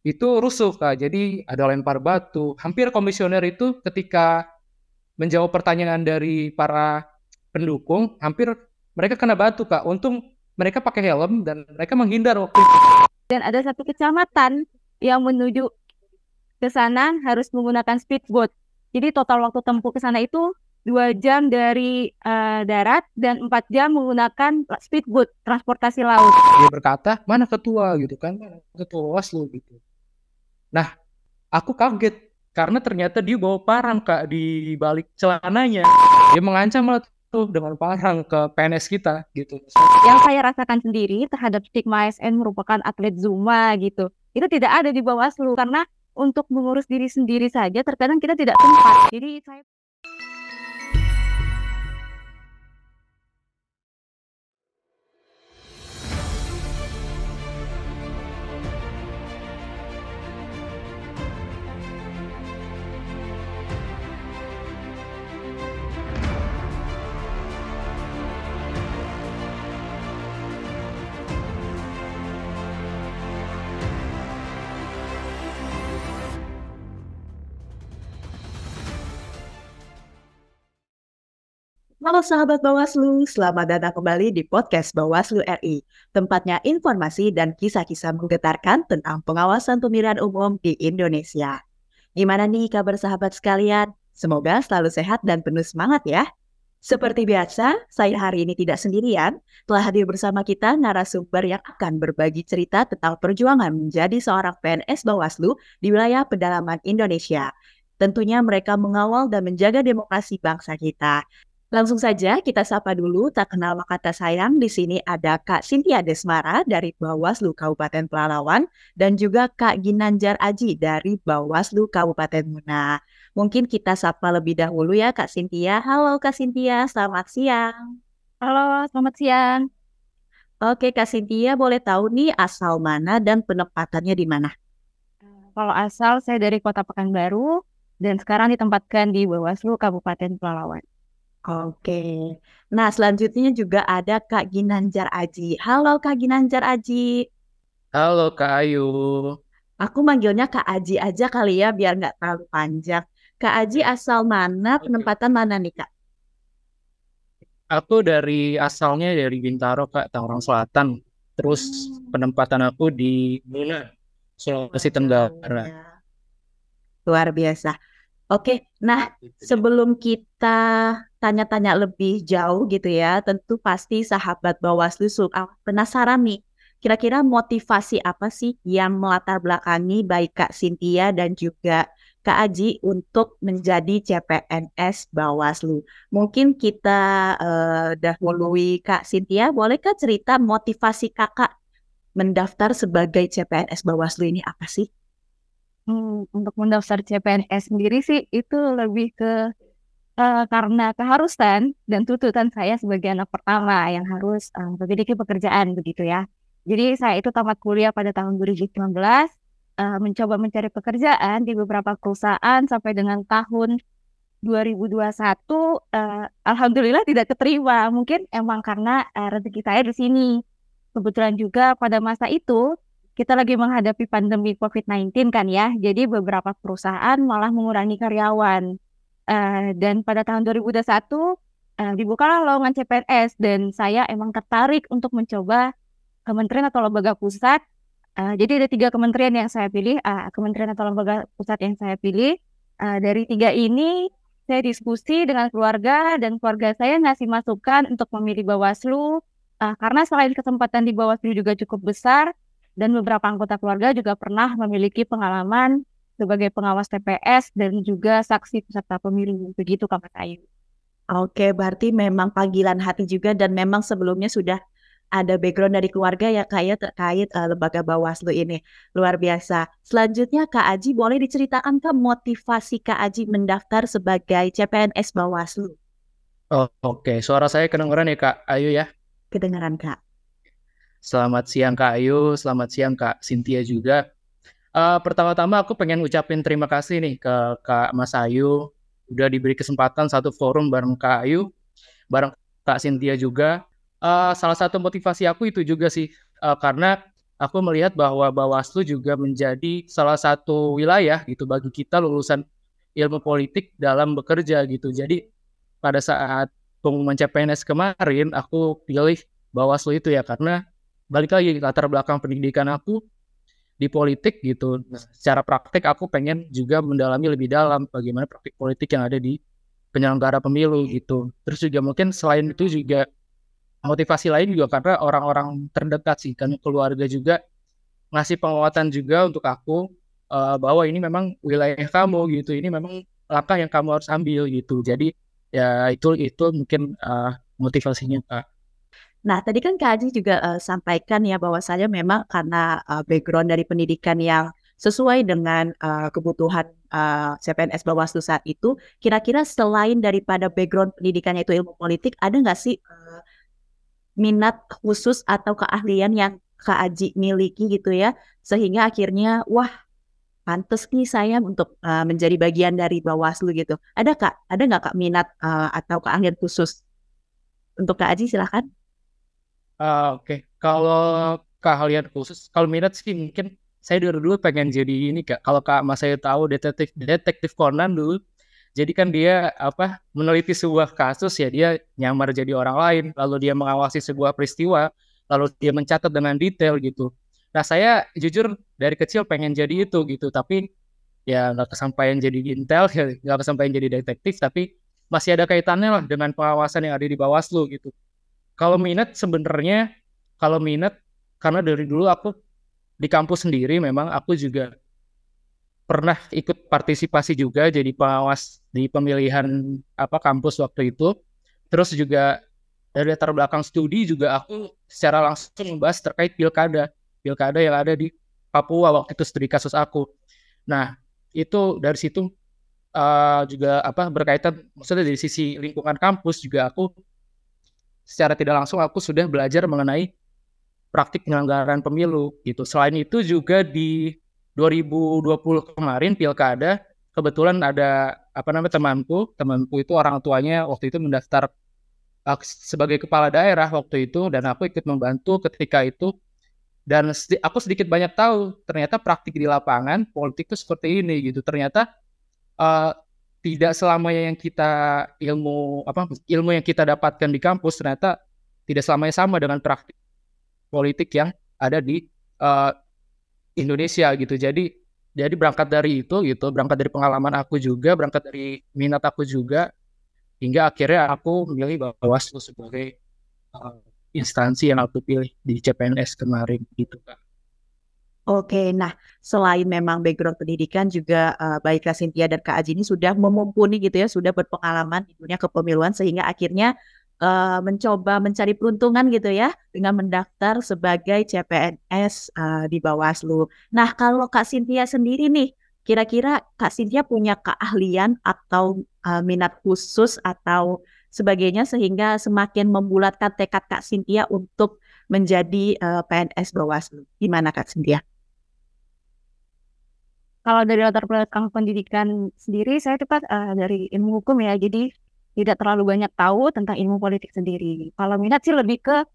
itu rusuh Kak. Jadi ada lempar batu. Hampir komisioner itu ketika menjawab pertanyaan dari para pendukung, hampir mereka kena batu Kak. Untung mereka pakai helm dan mereka menghindar waktu itu. Dan ada satu kecamatan yang menuju ke sana harus menggunakan speedboat. Jadi total waktu tempuh ke sana itu 2 jam dari darat dan 4 jam menggunakan speedboat, transportasi laut. Dia berkata, mana ketua gitu kan, mana ketua Waslu gitu. Nah, aku kaget karena ternyata dia bawa parang Kak di balik celananya. Dia mengancam lah tuh dengan parang ke PNS kita gitu. Yang saya rasakan sendiri terhadap stigma ASN merupakan atlet Zumba gitu. Itu tidak ada di Bawaslu karena untuk mengurus diri sendiri saja terkadang kita tidak sempat. Jadi saya Halo sahabat Bawaslu, selamat datang kembali di podcast Bawaslu RI, tempatnya informasi dan kisah-kisah menggetarkan tentang pengawasan pemilihan umum di Indonesia. Gimana nih kabar sahabat sekalian? Semoga selalu sehat dan penuh semangat ya. Seperti biasa, saya hari ini tidak sendirian, telah hadir bersama kita narasumber yang akan berbagi cerita tentang perjuangan menjadi seorang PNS Bawaslu di wilayah pedalaman Indonesia. Tentunya mereka mengawal dan menjaga demokrasi bangsa kita. Langsung saja kita sapa dulu, tak kenal maka tak sayang. Di sini ada Kak Cynthia Desmara dari Bawaslu Kabupaten Pelalawan dan juga Kak Ginanjar Aji dari Bawaslu Kabupaten Muna. Mungkin kita sapa lebih dahulu ya Kak Cynthia. Halo Kak Cynthia, selamat siang. halo, selamat siang. Oke Kak Cynthia, boleh tahu nih asal mana dan penempatannya di mana? Kalau asal saya dari Kota Pekanbaru dan sekarang ditempatkan di Bawaslu Kabupaten Pelalawan. Oke. Nah, selanjutnya juga ada Kak Ginanjar Aji. Halo Kak Ginanjar Aji. Halo Kak Ayu. Aku manggilnya Kak Aji aja kali ya, biar nggak terlalu panjang. Kak Aji asal mana, penempatan mana nih Kak? Aku asalnya dari Bintaro Kak, Tangerang Selatan. Terus penempatan aku di Muna, Sulawesi Tenggara. Luar biasa. Oke, nah sebelum kita tanya-tanya lebih jauh gitu ya, tentu pasti sahabat Bawaslu penasaran nih. Kira-kira motivasi apa sih yang melatar belakangi baik Kak Cynthia dan juga Kak Aji untuk menjadi CPNS Bawaslu? Mungkin kita dahului Kak Cynthia, bolehkah cerita motivasi Kakak mendaftar sebagai CPNS Bawaslu ini apa sih? Untuk mendaftar CPNS sendiri sih itu lebih ke karena keharusan dan tuntutan saya sebagai anak pertama yang harus memiliki pekerjaan begitu ya. Jadi saya itu tamat kuliah pada tahun 2019, mencoba mencari pekerjaan di beberapa perusahaan sampai dengan tahun 2021, alhamdulillah tidak keterima. Mungkin emang karena rezeki saya di sini. Kebetulan juga pada masa itu kita lagi menghadapi pandemi COVID-19 kan ya. Jadi beberapa perusahaan malah mengurangi karyawan. Dan pada tahun 2021 dibukalah lowongan CPNS dan saya emang tertarik untuk mencoba kementerian atau lembaga pusat. Jadi ada 3 kementerian yang saya pilih, kementerian atau lembaga pusat yang saya pilih. Dari 3 ini saya diskusi dengan keluarga dan keluarga saya ngasih masukan untuk memilih Bawaslu karena selain kesempatan di Bawaslu juga cukup besar dan beberapa anggota keluarga juga pernah memiliki pengalaman sebagai pengawas TPS dan juga saksi peserta pemilu. Begitu Kak Ayu. Oke, berarti memang panggilan hati juga dan memang sebelumnya sudah ada background dari keluarga ya Kak ya terkait lembaga Bawaslu ini. Luar biasa. Selanjutnya Kak Aji, boleh diceritakan Kak motivasi Kak Aji mendaftar sebagai CPNS Bawaslu? Oke, suara saya kedengeran ya Kak Ayu ya. Kedengaran Kak. Selamat siang Kak Ayu, selamat siang Kak Cynthia juga. Pertama-tama aku pengen ucapin terima kasih nih ke Kak Mas Ayu. Udah diberi kesempatan satu forum bareng Kak Ayu, bareng Kak Cynthia juga. Salah satu motivasi aku itu juga sih, karena aku melihat bahwa Bawaslu juga menjadi salah satu wilayah gitu bagi kita lulusan ilmu politik dalam bekerja gitu. Jadi pada saat pengumuman CPNS kemarin, aku pilih Bawaslu itu ya karena balik lagi latar belakang pendidikan aku di politik gitu. Nah, secara praktik aku pengen juga mendalami lebih dalam bagaimana praktik politik yang ada di penyelenggara pemilu gitu. Terus juga mungkin selain itu juga motivasi lain juga karena orang-orang terdekat sih, karena keluarga juga ngasih penguatan juga untuk aku bahwa ini memang wilayah kamu gitu, ini memang langkah yang kamu harus ambil gitu. Jadi ya itu mungkin motivasinya Kak. Nah, tadi kan Kak Aji juga sampaikan ya bahwasanya memang karena background dari pendidikan yang sesuai dengan kebutuhan CPNS Bawaslu saat itu, kira-kira selain daripada background pendidikannya itu ilmu politik, ada nggak sih minat khusus atau keahlian yang Kak Aji miliki gitu ya, sehingga akhirnya wah pantes nih saya untuk menjadi bagian dari Bawaslu gitu. Ada nggak Kak minat atau keahlian khusus untuk Kak Aji? Silahkan. Oke. Kalau keahlian khusus, kalau minat sih mungkin saya dulu pengen jadi ini Kak. Kalau Kak Mas saya tahu detektif Conan dulu. Jadi kan dia meneliti sebuah kasus ya, dia nyamar jadi orang lain, lalu dia mengawasi sebuah peristiwa, lalu dia mencatat dengan detail gitu. Nah saya jujur dari kecil pengen jadi itu gitu, tapi ya nggak kesampaian jadi intel, ya nggak kesampaian jadi detektif, tapi masih ada kaitannya lah dengan pengawasan yang ada di Bawaslu gitu. Kalau minat sebenarnya, karena dari dulu aku di kampus sendiri memang aku juga pernah ikut partisipasi juga jadi pengawas di pemilihan kampus waktu itu. Terus juga dari latar belakang studi juga aku secara langsung membahas terkait pilkada yang ada di Papua waktu itu studi kasus aku. Nah, itu dari situ juga berkaitan, maksudnya dari sisi lingkungan kampus juga aku secara tidak langsung aku sudah belajar mengenai praktik penyelenggaraan pemilu gitu. Selain itu juga di 2020 kemarin pilkada, kebetulan ada temanku itu orang tuanya waktu itu mendaftar sebagai kepala daerah waktu itu, dan aku ikut membantu ketika itu, dan aku sedikit banyak tahu ternyata praktik di lapangan politik itu seperti ini gitu. Ternyata tidak selamanya yang kita ilmu yang kita dapatkan di kampus ternyata tidak selamanya sama dengan praktik politik yang ada di Indonesia gitu. Jadi berangkat dari itu gitu, berangkat dari pengalaman aku juga, berangkat dari minat aku juga, hingga akhirnya aku memilih Bawaslu sebagai instansi yang aku pilih di CPNS kemarin gitu Kak. Oke, nah selain memang background pendidikan juga baik Kak Cynthia dan Kak Aji ini sudah memumpuni gitu ya, sudah berpengalaman di dunia kepemiluan sehingga akhirnya mencoba mencari peruntungan gitu ya dengan mendaftar sebagai CPNS di Bawaslu. Nah, kalau Kak Cynthia sendiri nih, kira-kira Kak Cynthia punya keahlian atau minat khusus atau sebagainya sehingga semakin membulatkan tekad Kak Cynthia untuk menjadi PNS Bawaslu. Gimana Kak Cynthia? Kalau dari latar belakang pendidikan sendiri, saya tepat dari ilmu hukum ya, jadi tidak terlalu banyak tahu tentang ilmu politik sendiri. Kalau minat sih lebih ke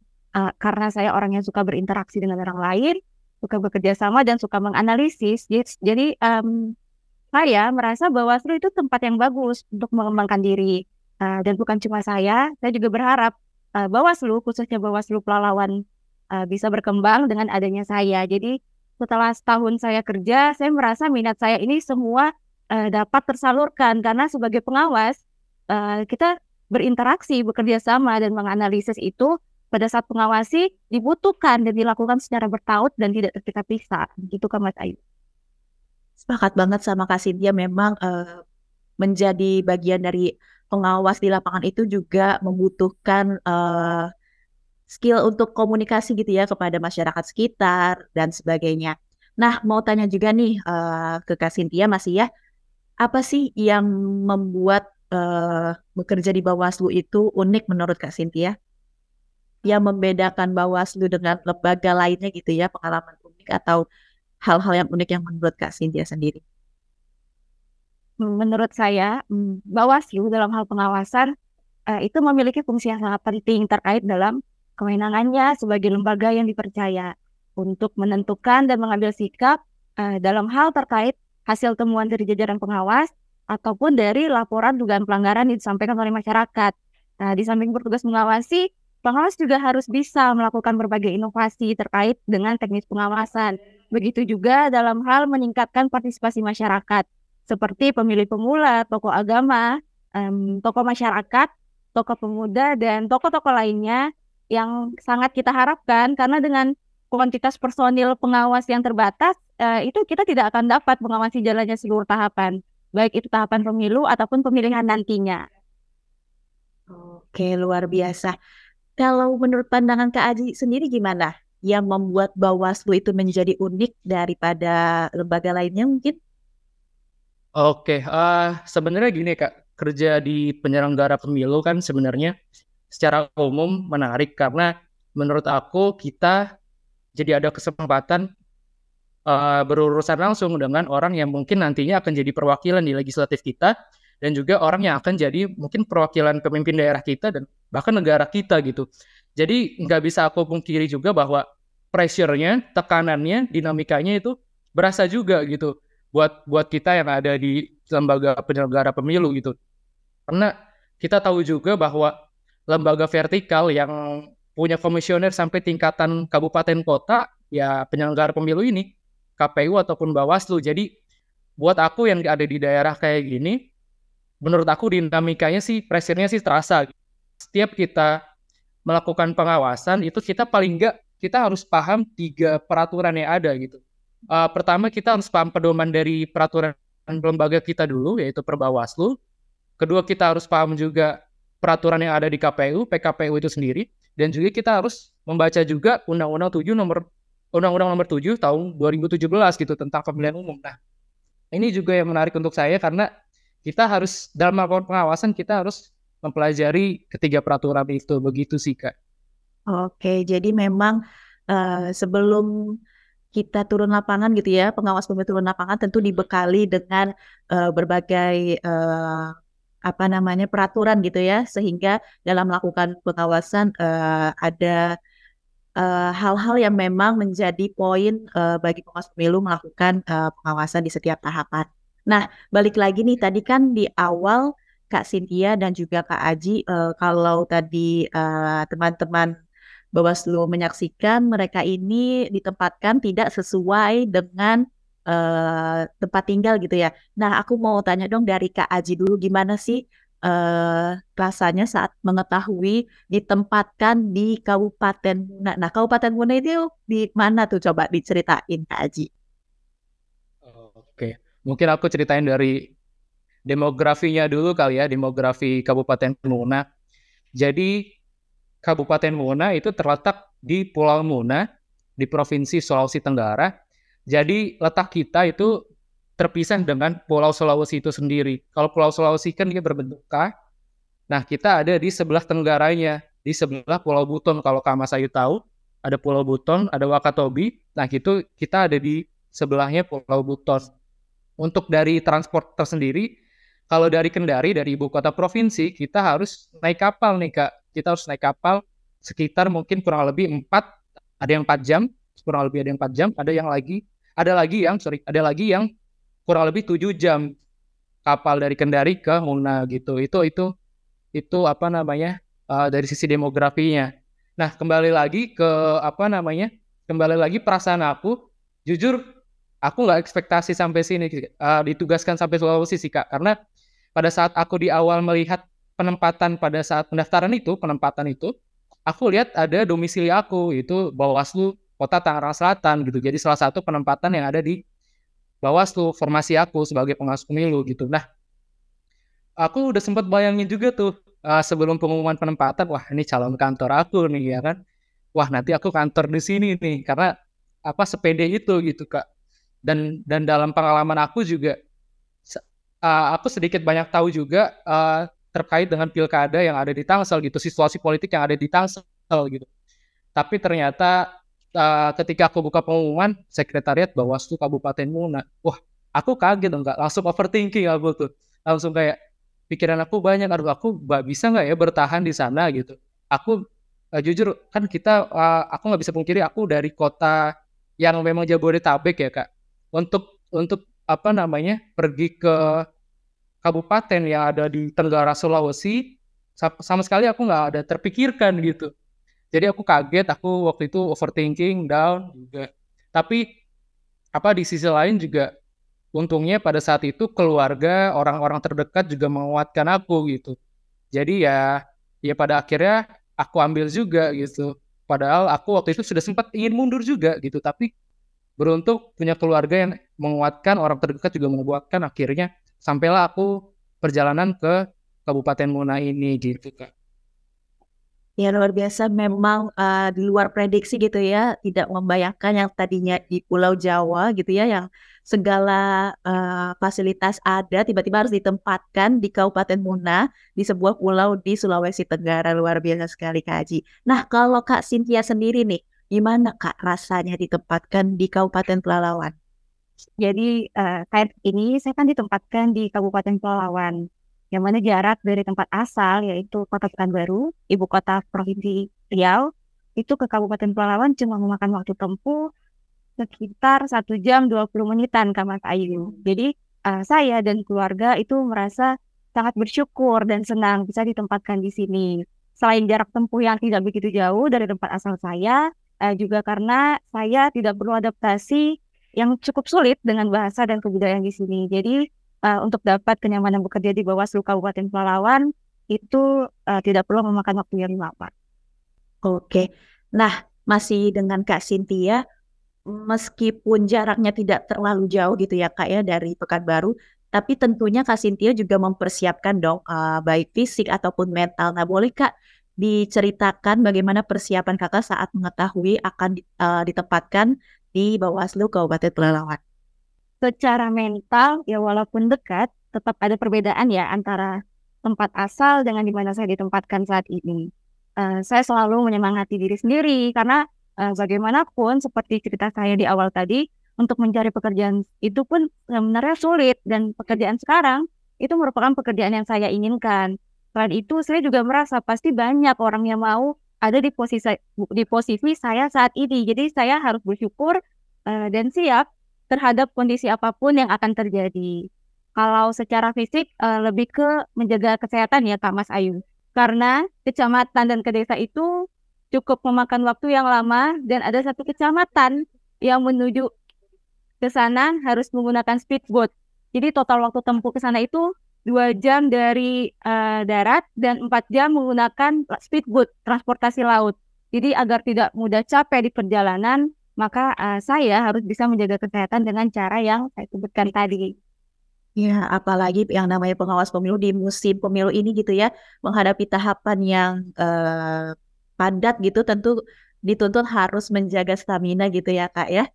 karena saya orang yang suka berinteraksi dengan orang lain, suka bekerja sama dan suka menganalisis. Jadi saya merasa Bawaslu itu tempat yang bagus untuk mengembangkan diri. Dan bukan cuma saya juga berharap Bawaslu, khususnya Bawaslu Pelalawan, bisa berkembang dengan adanya saya. Jadi setelah setahun saya kerja, saya merasa minat saya ini semua dapat tersalurkan karena sebagai pengawas kita berinteraksi, bekerja sama dan menganalisis itu pada saat pengawasi dibutuhkan dan dilakukan secara bertaut dan tidak terpisah-pisah. Gitu kan Mas Ayu. Sepakat banget sama Kak Cynthia, memang menjadi bagian dari pengawas di lapangan itu juga membutuhkan skill untuk komunikasi gitu ya kepada masyarakat sekitar dan sebagainya. Nah, mau tanya juga nih ke Kak Cynthia masih ya, apa sih yang membuat bekerja di Bawaslu itu unik menurut Kak Cynthia? Yang membedakan Bawaslu dengan lembaga lainnya gitu ya, pengalaman unik atau hal-hal yang unik yang menurut Kak Cynthia sendiri? Menurut saya, Bawaslu dalam hal pengawasan itu memiliki fungsi yang sangat penting terkait dalam kewenangannya sebagai lembaga yang dipercaya. untuk menentukan dan mengambil sikap dalam hal terkait hasil temuan dari jajaran pengawas ataupun dari laporan dugaan pelanggaran yang disampaikan oleh masyarakat. Nah, di samping bertugas mengawasi, pengawas juga harus bisa melakukan berbagai inovasi terkait dengan teknis pengawasan. Begitu juga dalam hal meningkatkan partisipasi masyarakat, seperti pemilih pemula, tokoh agama, tokoh masyarakat, tokoh pemuda, dan tokoh-tokoh lainnya yang sangat kita harapkan karena dengan kuantitas personil pengawas yang terbatas, itu kita tidak akan dapat mengawasi jalannya seluruh tahapan, baik itu tahapan pemilu ataupun pemilihan nantinya. Oke, luar biasa. Kalau menurut pandangan Kak Aji sendiri gimana? Yang membuat Bawaslu itu menjadi unik daripada lembaga lainnya mungkin? Oke, sebenarnya gini Kak, kerja di penyelenggara pemilu kan sebenarnya secara umum menarik karena menurut aku kita jadi ada kesempatan berurusan langsung dengan orang yang mungkin nantinya akan jadi perwakilan di legislatif kita dan juga orang yang akan jadi mungkin perwakilan pemimpin daerah kita dan bahkan negara kita gitu. Jadi nggak bisa aku pungkiri juga bahwa pressure-nya, tekanannya, dinamikanya itu berasa juga gitu buat kita yang ada di lembaga penyelenggara pemilu gitu. Karena kita tahu juga bahwa lembaga vertikal yang punya komisioner sampai tingkatan kabupaten kota, ya penyelenggara pemilu ini, KPU ataupun Bawaslu. Jadi buat aku yang ada di daerah kayak gini, menurut aku dinamikanya sih, pressure-nya sih terasa. Setiap kita melakukan pengawasan, itu kita paling enggak, kita harus paham 3 peraturan yang ada gitu. Pertama, kita harus paham pedoman dari peraturan lembaga kita dulu, yaitu Perbawaslu. Kedua, kita harus paham juga peraturan yang ada di KPU, PKPU itu sendiri. Dan juga kita harus membaca juga Undang-Undang nomor 7 tahun 2017 gitu tentang pemilihan umum. Nah, ini juga yang menarik untuk saya karena kita harus dalam melakukan pengawasan kita harus mempelajari ketiga peraturan itu, begitu sih Kak. Oke, jadi memang sebelum kita turun lapangan gitu ya, pengawas pemilu turun lapangan tentu dibekali dengan berbagai peraturan gitu ya, sehingga dalam melakukan pengawasan ada hal-hal yang memang menjadi poin bagi pengawas pemilu melakukan pengawasan di setiap tahapan. Nah, balik lagi nih, tadi kan di awal Kak Cynthia dan juga Kak Aji, kalau tadi teman-teman Bawaslu menyaksikan mereka ini ditempatkan tidak sesuai dengan tempat tinggal gitu ya. Nah, aku mau tanya dong dari Kak Aji dulu, gimana sih rasanya saat mengetahui ditempatkan di Kabupaten Muna. Nah, Kabupaten Muna itu di mana tuh? Coba diceritain Kak Aji. Oke, mungkin aku ceritain dari demografinya dulu kali ya, demografi Kabupaten Muna. Jadi Kabupaten Muna itu terletak di Pulau Muna, di Provinsi Sulawesi Tenggara. Jadi letak kita itu terpisah dengan Pulau Sulawesi itu sendiri. Kalau Pulau Sulawesi kan dia berbentuk K. Nah, kita ada di sebelah tenggaranya, di sebelah Pulau Buton. Kalau Kak Mas Ayu tahu, ada Pulau Buton, ada Wakatobi. Nah, itu kita ada di sebelahnya Pulau Buton. Untuk dari transport tersendiri, kalau dari Kendari, dari ibu kota provinsi, kita harus naik kapal nih Kak. Kita harus naik kapal sekitar mungkin kurang lebih 4, ada yang 4 jam, kurang lebih ada yang 4 jam, ada lagi yang kurang lebih 7 jam kapal dari Kendari ke Muna gitu. Itu apa namanya dari sisi demografinya. Nah, kembali lagi perasaan aku, jujur aku nggak ekspektasi sampai sini, ditugaskan sampai Sulawesi sih Kak, karena pada saat aku di awal melihat penempatan pada saat penempatan itu, aku lihat ada domisili aku, itu Bawaslu Kota Tangerang Selatan gitu. Jadi salah satu penempatan yang ada di Bawaslu, formasi aku sebagai pengawas pemilu gitu. Nah, aku udah sempat bayangin juga tuh sebelum pengumuman penempatan, wah ini calon kantor aku nih ya kan. Wah, nanti aku kantor di sini nih karena sepede itu gitu Kak. Dan dalam pengalaman aku juga aku sedikit banyak tahu juga terkait dengan pilkada yang ada di Tangsel gitu, situasi politik yang ada di Tangsel gitu. Tapi ternyata ketika aku buka pengumuman sekretariat Bawaslu Kabupaten Muna, wah aku kaget enggak, langsung overthinking aku tuh, langsung kayak pikiran aku banyak, aduh aku bisa nggak ya bertahan di sana gitu. Aku jujur kan aku nggak bisa pungkiri aku dari kota yang memang Jabodetabek ya Kak, untuk apa namanya pergi ke kabupaten yang ada di Tenggara Sulawesi, sama sekali aku nggak ada terpikirkan gitu. Jadi aku kaget, aku waktu itu overthinking, down juga. Tapi apa di sisi lain juga untungnya pada saat itu keluarga, orang-orang terdekat juga menguatkan aku gitu. Jadi ya pada akhirnya aku ambil juga gitu. Padahal aku waktu itu sudah sempat ingin mundur juga gitu, tapi beruntung punya keluarga yang menguatkan, orang terdekat juga menguatkan, akhirnya sampailah aku perjalanan ke Kabupaten Muna ini gitu Kak. Ya luar biasa memang di luar prediksi gitu ya, tidak membayangkan yang tadinya di Pulau Jawa gitu ya, yang segala fasilitas ada tiba-tiba harus ditempatkan di Kabupaten Muna, di sebuah pulau di Sulawesi Tenggara. Luar biasa sekali Kak Aji. Nah kalau Kak Cynthia sendiri nih, gimana Kak rasanya ditempatkan di Kabupaten Pelalawan? Jadi saat ini saya kan ditempatkan di Kabupaten Pelalawan, yang mana jarak dari tempat asal yaitu Kota Pekanbaru, ibu kota Provinsi Riau, itu ke Kabupaten Pelalawan cuma memakan waktu tempuh sekitar 1 jam 20 menitan Kak Mas Ayu. Jadi saya dan keluarga itu merasa sangat bersyukur dan senang bisa ditempatkan di sini. Selain jarak tempuh yang tidak begitu jauh dari tempat asal saya, juga karena saya tidak perlu adaptasi yang cukup sulit dengan bahasa dan kebudayaan di sini. Jadi untuk dapat kenyamanan bekerja di Bawaslu Kabupaten Pelalawan itu tidak perlu memakan waktu yang lama. Oke, nah masih dengan Kak Cynthia, meskipun jaraknya tidak terlalu jauh gitu ya Kak ya dari Pekanbaru, tapi tentunya Kak Cynthia juga mempersiapkan dong baik fisik ataupun mental. Nah boleh Kak diceritakan bagaimana persiapan Kakak saat mengetahui akan ditempatkan di Bawaslu Kabupaten Pelalawan? Secara mental ya walaupun dekat, tetap ada perbedaan ya antara tempat asal dengan di mana saya ditempatkan saat ini. Saya selalu menyemangati diri sendiri karena bagaimanapun seperti cerita saya di awal tadi, untuk mencari pekerjaan itu pun sebenarnya sulit dan pekerjaan sekarang itu merupakan pekerjaan yang saya inginkan. Selain itu saya juga merasa pasti banyak orang yang mau ada di posisi saya saat ini. Jadi saya harus bersyukur dan siap terhadap kondisi apapun yang akan terjadi. Kalau secara fisik lebih ke menjaga kesehatan ya Kak Mas Ayu. Karena kecamatan dan ke desa itu cukup memakan waktu yang lama dan ada satu kecamatan yang menuju ke sana harus menggunakan speedboat. Jadi total waktu tempuh ke sana itu 2 jam dari darat dan 4 jam menggunakan speedboat, transportasi laut. Jadi agar tidak mudah capek di perjalanan, maka saya harus bisa menjaga kesehatan dengan cara yang saya sebutkan tadi. Ya, apalagi yang namanya pengawas pemilu di musim pemilu ini gitu ya, menghadapi tahapan yang padat gitu, tentu dituntut harus menjaga stamina gitu ya Kak ya.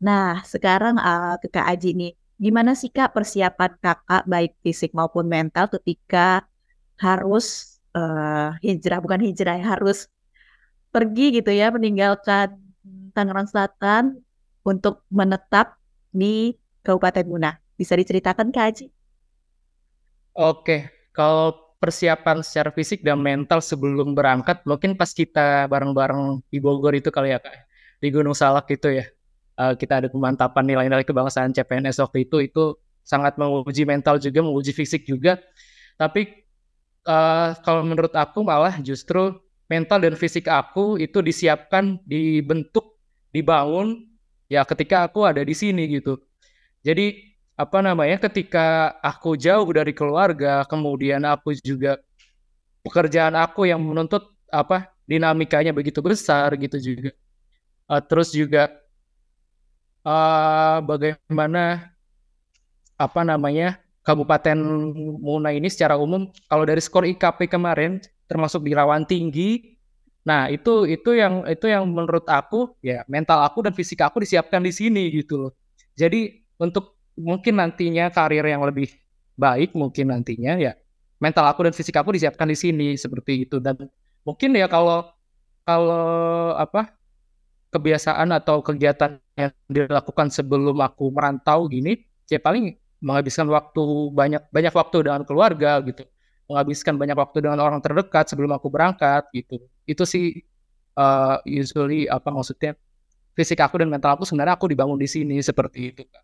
Nah, sekarang ke Kak Aji nih, gimana sih Kak persiapan Kakak baik fisik maupun mental ketika harus bukan hijrah, harus pergi gitu ya, meninggalkan Tangerang Selatan untuk menetap di Kabupaten Muna. Bisa diceritakan Kak Aji? Oke, kalau persiapan secara fisik dan mental sebelum berangkat, mungkin pas kita bareng-bareng di Bogor itu kali ya Kak, di Gunung Salak itu ya. Kita ada pemantapan nilai-nilai kebangsaan CPNS waktu itu sangat menguji mental juga, menguji fisik juga. Tapi kalau menurut aku malah justru mental dan fisik aku itu disiapkan, dibentuk, dibangun ya ketika aku ada di sini gitu. Jadi apa namanya, ketika aku jauh dari keluarga, kemudian aku juga pekerjaan aku yang menuntut apa dinamikanya begitu besar gitu juga. Terus juga bagaimana apa namanya Kabupaten Muna ini secara umum kalau dari skor IKP kemarin termasuk di rawan tinggi. Nah, itu yang menurut aku ya mental aku dan fisik aku disiapkan di sini gitu loh. Jadi untuk mungkin nantinya karir yang lebih baik mungkin nantinya ya mental aku dan fisik aku disiapkan di sini seperti itu. Dan mungkin ya kalau kalau apa kebiasaan atau kegiatan yang dilakukan sebelum aku merantau gini, ya paling menghabiskan banyak waktu dengan keluarga gitu, menghabiskan banyak waktu dengan orang terdekat sebelum aku berangkat gitu. Itu sih usually apa maksudnya fisik aku dan mental aku sebenarnya aku dibangun di sini seperti itu Kak.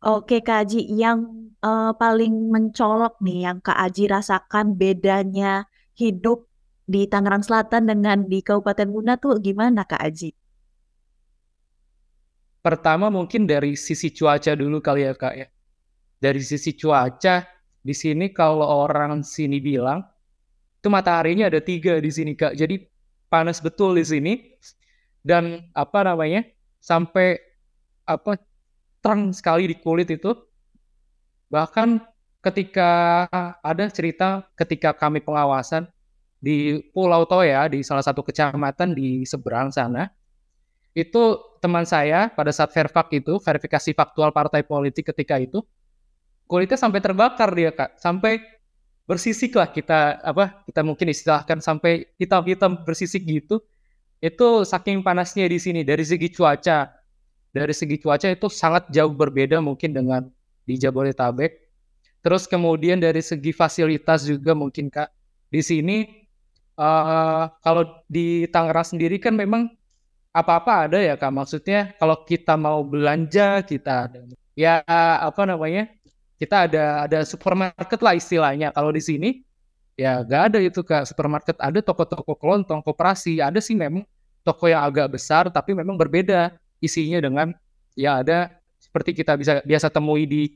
Oke Kak Aji, yang paling mencolok nih yang Kak Aji rasakan bedanya hidup di Tangerang Selatan dengan di Kabupaten Buna tuh gimana Kak Aji? Pertama mungkin dari sisi cuaca dulu kali ya Kak ya. Dari sisi cuaca di sini kalau orang sini bilang itu mataharinya ada 3 di sini Kak. Jadi panas betul di sini dan sampai terang sekali di kulit itu. Bahkan ketika ada cerita ketika kami pengawasan di Pulau Toya di salah satu kecamatan di seberang sana, itu teman saya pada saat verifikasi faktual partai politik ketika itu, kulitnya sampai terbakar dia Kak, sampai bersisik lah kita mungkin istilahkan sampai hitam-hitam bersisik gitu. Itu saking panasnya di sini dari segi cuaca. Dari segi cuaca itu sangat jauh berbeda mungkin dengan di Jabodetabek. Terus kemudian dari segi fasilitas juga mungkin Kak. Di sini kalau di Tangerang sendiri kan memang apa-apa ada ya Kak. Maksudnya kalau kita mau belanja kita ada kita ada supermarket lah istilahnya. Kalau di sini ya nggak ada itu Kak supermarket. Ada toko-toko kelontong, koperasi. Ada sih memang toko yang agak besar tapi memang berbeda isinya dengan ya ada seperti kita biasa temui di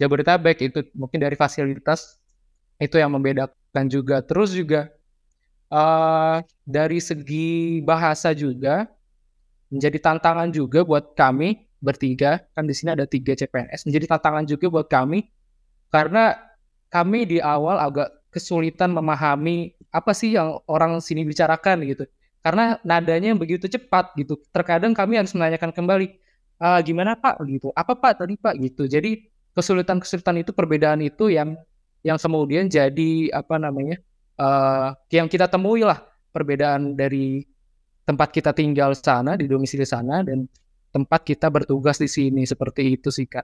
Jabodetabek. Itu mungkin dari fasilitas itu yang membedakan juga. Terus juga dari segi bahasa juga menjadi tantangan juga buat kami bertiga, kan di sini ada 3 CPNS, menjadi tantangan juga buat kami karena kami di awal agak kesulitan memahami apa sih yang orang sini bicarakan gitu. Karena nadanya begitu cepat gitu. Terkadang kami harus menanyakan kembali, gimana Pak gitu. Apa Pak tadi Pak gitu. Jadi kesulitan-kesulitan itu, perbedaan itu yang kemudian jadi yang kita temui lah perbedaan dari tempat kita tinggal sana, di domisili sana, dan tempat kita bertugas di sini. Seperti itu sih, Kak.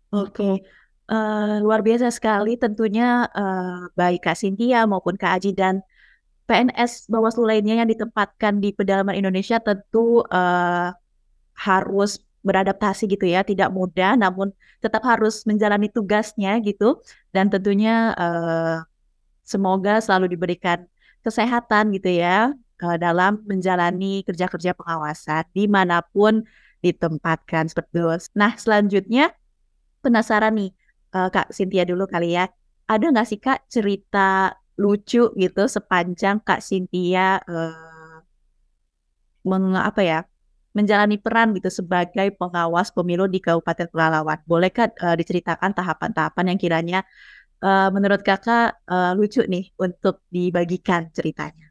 Oke, luar biasa sekali tentunya baik Kak Cynthia maupun Kak Aji dan PNS Bawaslu lainnya yang ditempatkan di pedalaman Indonesia tentu harus beradaptasi gitu ya, tidak mudah namun tetap harus menjalani tugasnya gitu dan tentunya semoga selalu diberikan kesehatan gitu ya dalam menjalani kerja-kerja pengawasan dimanapun ditempatkan seperti itu. Nah selanjutnya penasaran nih Kak Cynthia dulu kali ya, ada nggak sih Kak cerita lucu gitu sepanjang Kak Cynthia menjalani peran gitu sebagai pengawas pemilu di Kabupaten Pelalawan. Boleh Kak diceritakan tahapan-tahapan yang kiranya menurut Kakak lucu nih untuk dibagikan ceritanya?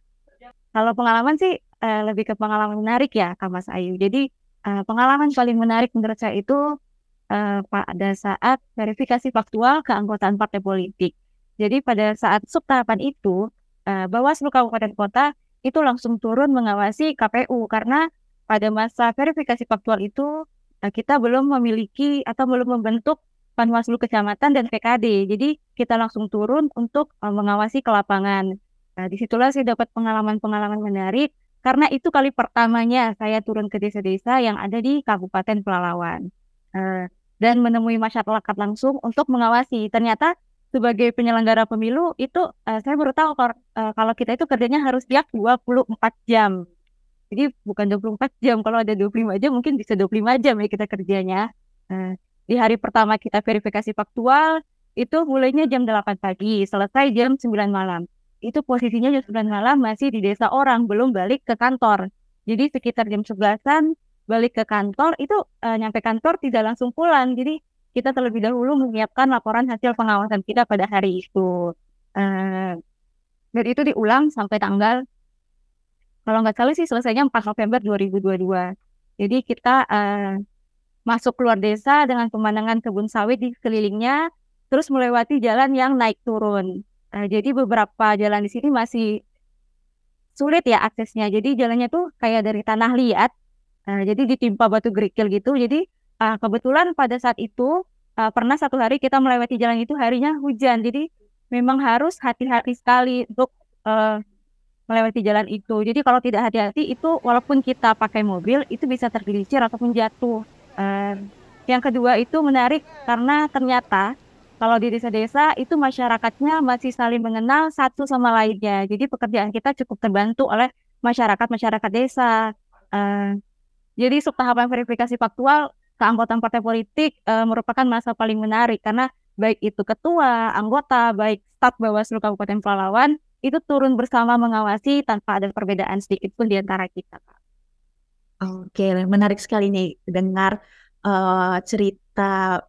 Kalau pengalaman sih lebih ke pengalaman menarik ya Kak Mas Ayu. Jadi pengalaman paling menarik menurut saya itu pada saat verifikasi faktual keanggotaan partai politik. Jadi pada saat subtahapan itu Bawaslu Kabupaten Kota itu langsung turun mengawasi KPU karena pada masa verifikasi faktual itu kita belum memiliki atau belum membentuk Panwaslu Kecamatan dan PKD. Jadi kita langsung turun untuk mengawasi ke lapangan. Disitulah saya dapat pengalaman-pengalaman menarik karena itu kali pertamanya saya turun ke desa-desa yang ada di Kabupaten Pelalawan dan menemui masyarakat langsung untuk mengawasi. Ternyata sebagai penyelenggara pemilu itu saya baru tahu kalau kita itu kerjanya harus tiap 24 jam. Jadi bukan 24 jam, kalau ada 25 jam mungkin bisa 25 jam ya kita kerjanya. Di hari pertama kita verifikasi faktual itu mulainya jam 8 pagi, selesai jam 9 malam. Itu posisinya jam 9 malam masih di desa orang, belum balik ke kantor. Jadi sekitar jam 11-an balik ke kantor, itu nyampe kantor tidak langsung pulang. Jadi kita terlebih dahulu menyiapkan laporan hasil pengawasan kita pada hari itu. Dan itu diulang sampai tanggal, kalau nggak salah sih selesainya 4 November 2022. Jadi kita masuk keluar desa dengan pemandangan kebun sawit di sekelilingnya, terus melewati jalan yang naik turun. Jadi beberapa jalan di sini masih sulit ya aksesnya. Jadi jalannya tuh kayak dari tanah liat. Jadi ditimpa batu kerikil gitu. Jadi kebetulan pada saat itu pernah satu hari kita melewati jalan itu harinya hujan. Jadi memang harus hati-hati sekali untuk melewati jalan itu. Jadi kalau tidak hati-hati itu walaupun kita pakai mobil itu bisa tergelincir ataupun jatuh. Yang kedua itu menarik karena ternyata kalau di desa-desa itu masyarakatnya masih saling mengenal satu sama lainnya. Jadi pekerjaan kita cukup terbantu oleh masyarakat desa. Jadi tahapan verifikasi faktual keanggotaan partai politik merupakan masa paling menarik karena baik itu ketua, anggota, baik staf Bawaslu Kabupaten Pelalawan itu turun bersama mengawasi tanpa ada perbedaan sedikit pun di antara kita, Kak. Oke, menarik sekali nih dengar cerita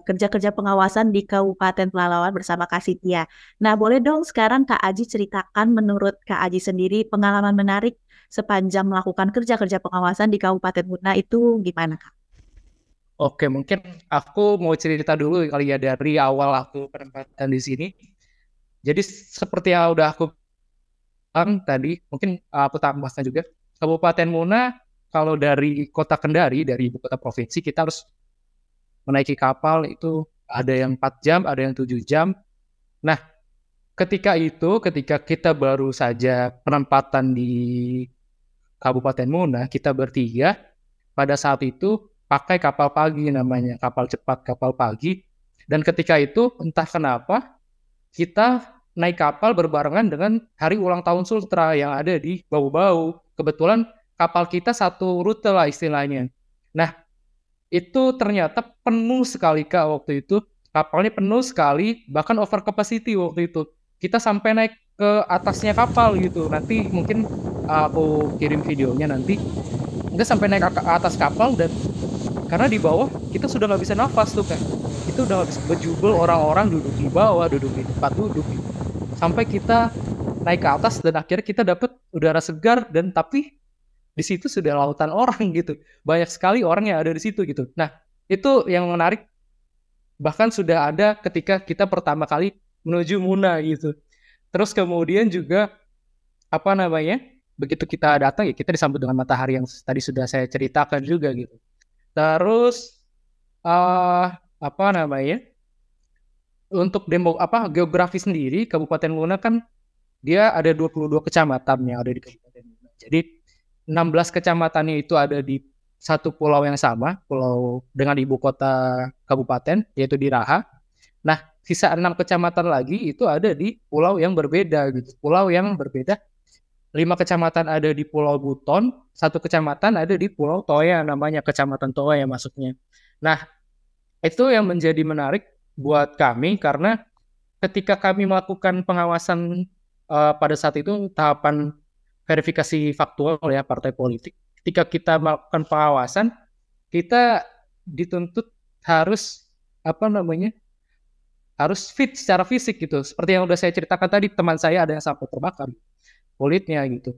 kerja-kerja pengawasan di Kabupaten Pelalawan bersama Kak Cynthia. Nah, boleh dong sekarang Kak Aji ceritakan menurut Kak Aji sendiri pengalaman menarik sepanjang melakukan kerja-kerja pengawasan di Kabupaten Muna itu gimana, Kak? Oke, mungkin aku mau cerita dulu kali ya dari awal aku penempatan di sini. Jadi seperti yang udah aku bilang tadi, mungkin aku tambahkan juga, Kabupaten Muna kalau dari kota Kendari, dari ibu kota provinsi, kita harus menaiki kapal itu ada yang 4 jam, ada yang 7 jam. Nah, ketika kita baru saja penempatan di Kabupaten Muna, kita bertiga, pada saat itu pakai kapal pagi namanya, kapal cepat, kapal pagi. Dan ketika itu, entah kenapa, kita naik kapal berbarengan dengan hari ulang tahun Sultra yang ada di Bau-Bau. Kebetulan kapal kita satu rute lah istilahnya. Nah, itu ternyata penuh sekali Kak waktu itu. Kapalnya penuh sekali, bahkan over capacity waktu itu. Kita sampai naik ke atasnya kapal gitu. Nanti mungkin aku kirim videonya nanti. Kita sampai naik ke atas kapal dan karena di bawah kita sudah nggak bisa nafas tuh kan, itu udah habis berjubel, orang-orang duduk di bawah, duduk di tempat duduk gitu. Sampai kita naik ke atas dan akhirnya kita dapat udara segar dan tapi di situ sudah lautan orang gitu, banyak sekali orang yang ada di situ gitu. Nah itu yang menarik, bahkan sudah ada ketika kita pertama kali menuju Muna gitu. Terus kemudian juga begitu kita datang ya kita disambut dengan matahari yang tadi sudah saya ceritakan juga gitu. Terus untuk geografi sendiri Kabupaten Muna kan dia ada 22 kecamatan yang ada di Kabupaten Muna. Jadi 16 kecamatannya itu ada di satu pulau yang sama, pulau dengan ibu kota kabupaten yaitu di Raha. Nah, sisa 6 kecamatan lagi itu ada di pulau yang berbeda gitu. Pulau yang berbeda 5 kecamatan ada di Pulau Buton, 1 kecamatan ada di Pulau Toya, namanya Kecamatan Toya masuknya. Nah, itu yang menjadi menarik buat kami karena ketika kami melakukan pengawasan pada saat itu tahapan verifikasi faktual ya partai politik. Ketika kita melakukan pengawasan, kita dituntut harus harus fit secara fisik gitu. Seperti yang udah saya ceritakan tadi, teman saya ada yang sampai terbakar kulitnya gitu.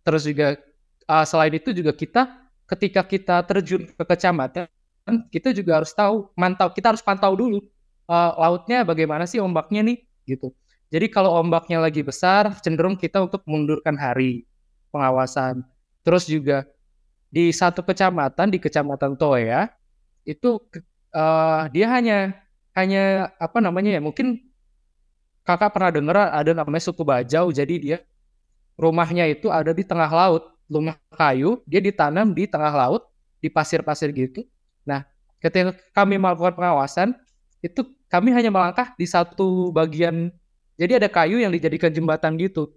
Terus juga selain itu juga ketika kita terjun ke kecamatan, kita juga harus kita harus pantau dulu lautnya bagaimana sih ombaknya nih gitu. Jadi kalau ombaknya lagi besar, cenderung kita untuk mundurkan hari pengawasan. Terus juga di satu kecamatan, di Kecamatan Toya, itu dia hanya mungkin kakak pernah dengar ada namanya suku Bajau, jadi dia rumahnya itu ada di tengah laut, rumah kayu, dia ditanam di tengah laut, di pasir-pasir gitu. Nah, ketika kami melakukan pengawasan, itu kami hanya melangkah di satu bagian, jadi ada kayu yang dijadikan jembatan gitu.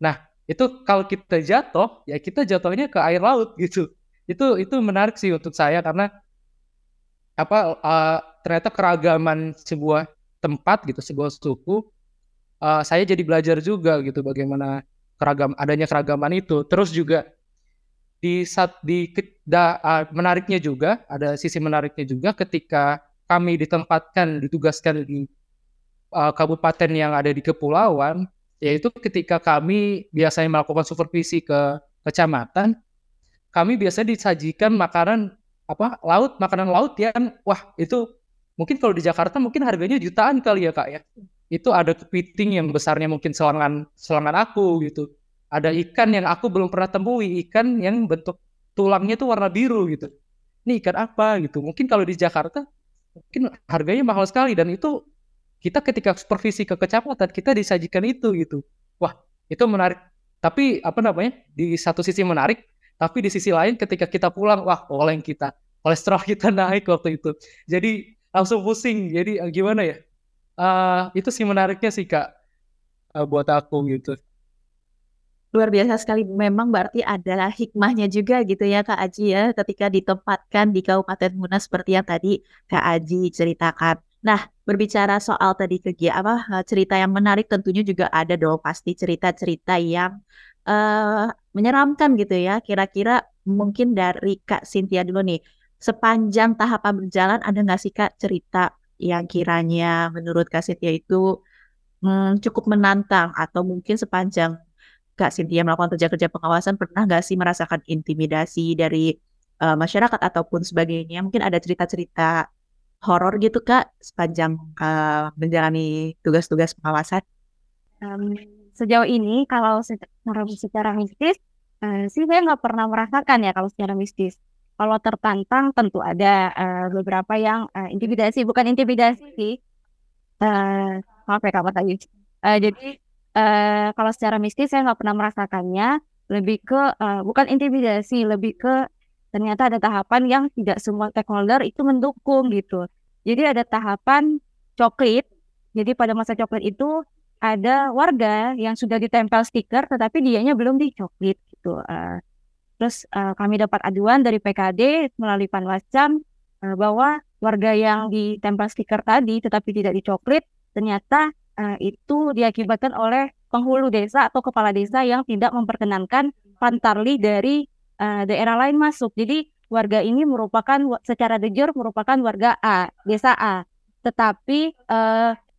Nah, itu kalau kita jatuh, ya kita jatuhnya ke air laut gitu. Itu menarik sih untuk saya karena ternyata keragaman sebuah tempat gitu, sebuah suku, saya jadi belajar juga gitu bagaimana adanya keragaman itu. Terus juga menariknya juga, ada sisi menariknya juga ketika kami ditugaskan di kabupaten yang ada di kepulauan, yaitu ketika kami biasanya melakukan supervisi ke kecamatan, kami biasanya disajikan makanan laut ya kan. Wah, itu mungkin kalau di Jakarta mungkin harganya jutaan kali ya Kak ya. Itu ada kepiting yang besarnya mungkin selengan aku gitu. Ada ikan yang aku belum pernah temui, ikan yang bentuk tulangnya tuh warna biru gitu. Ini ikan apa gitu. Mungkin kalau di Jakarta mungkin harganya mahal sekali dan itu kita ketika supervisi ke kecamatan kita disajikan itu gitu. Wah, itu menarik Tapi apa namanya, di satu sisi menarik, tapi di sisi lain ketika kita pulang, wah kolesterol kita naik waktu itu. Jadi langsung pusing. Jadi gimana ya? Itu sih menariknya sih Kak, buat aku gitu. Luar biasa sekali. Memang berarti ada hikmahnya juga gitu ya Kak Aji ya, ketika ditempatkan di Kabupaten Muna seperti yang tadi Kak Aji ceritakan. Nah, berbicara soal tadi cerita yang menarik, tentunya juga ada dong pasti cerita-cerita yang menyeramkan gitu ya. Kira-kira mungkin dari Kak Cynthia dulu nih, sepanjang tahapan berjalan ada nggak sih Kak cerita yang kiranya menurut Kak Cynthia itu cukup menantang, atau mungkin sepanjang Kak Cynthia melakukan kerja-kerja pengawasan pernah nggak sih merasakan intimidasi dari masyarakat ataupun sebagainya? Mungkin ada cerita-cerita horor gitu Kak sepanjang menjalani tugas-tugas pengawasan? Sejauh ini kalau secara mistis sih saya nggak pernah merasakan ya kalau secara mistis. Kalau tertantang tentu ada beberapa yang intimidasi, bukan intimidasi sih. Maaf ya Kak Mas Ayu. Jadi kalau secara mistis saya nggak pernah merasakannya. Lebih ke bukan intimidasi, lebih ke ternyata ada tahapan yang tidak semua stakeholder itu mendukung gitu. Jadi ada tahapan coklit. Jadi pada masa coklit itu ada warga yang sudah ditempel stiker tetapi dianya belum dicoklit gitu. Terus kami dapat aduan dari PKD melalui Panwascam bahwa warga yang ditempel stiker tadi tetapi tidak dicoklit ternyata itu diakibatkan oleh penghulu desa atau kepala desa yang tidak memperkenankan pantarli dari daerah lain masuk. Jadi warga ini merupakan secara de jure merupakan warga A, desa A. Tetapi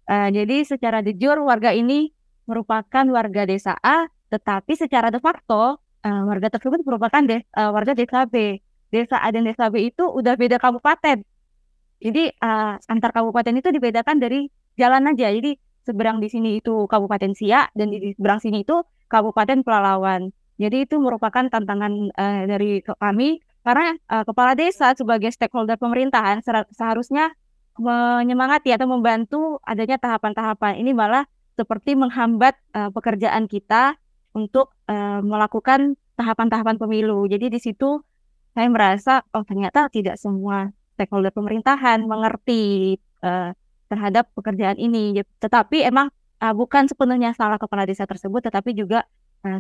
jadi secara de jure warga ini merupakan warga desa A, tetapi secara de facto warga tersebut merupakan warga desa B. Desa A dan desa B itu udah beda kabupaten. Jadi antar kabupaten itu dibedakan dari jalan aja. Jadi seberang di sini itu Kabupaten Siak dan di seberang sini itu Kabupaten Pelalawan. Jadi itu merupakan tantangan dari kami karena kepala desa sebagai stakeholder pemerintahan seharusnya menyemangati atau membantu adanya tahapan-tahapan. Ini malah seperti menghambat pekerjaan kita untuk melakukan tahapan-tahapan pemilu. Jadi di situ saya merasa ternyata tidak semua stakeholder pemerintahan mengerti terhadap pekerjaan ini. Tetapi emang bukan sepenuhnya salah kepala desa tersebut, tetapi juga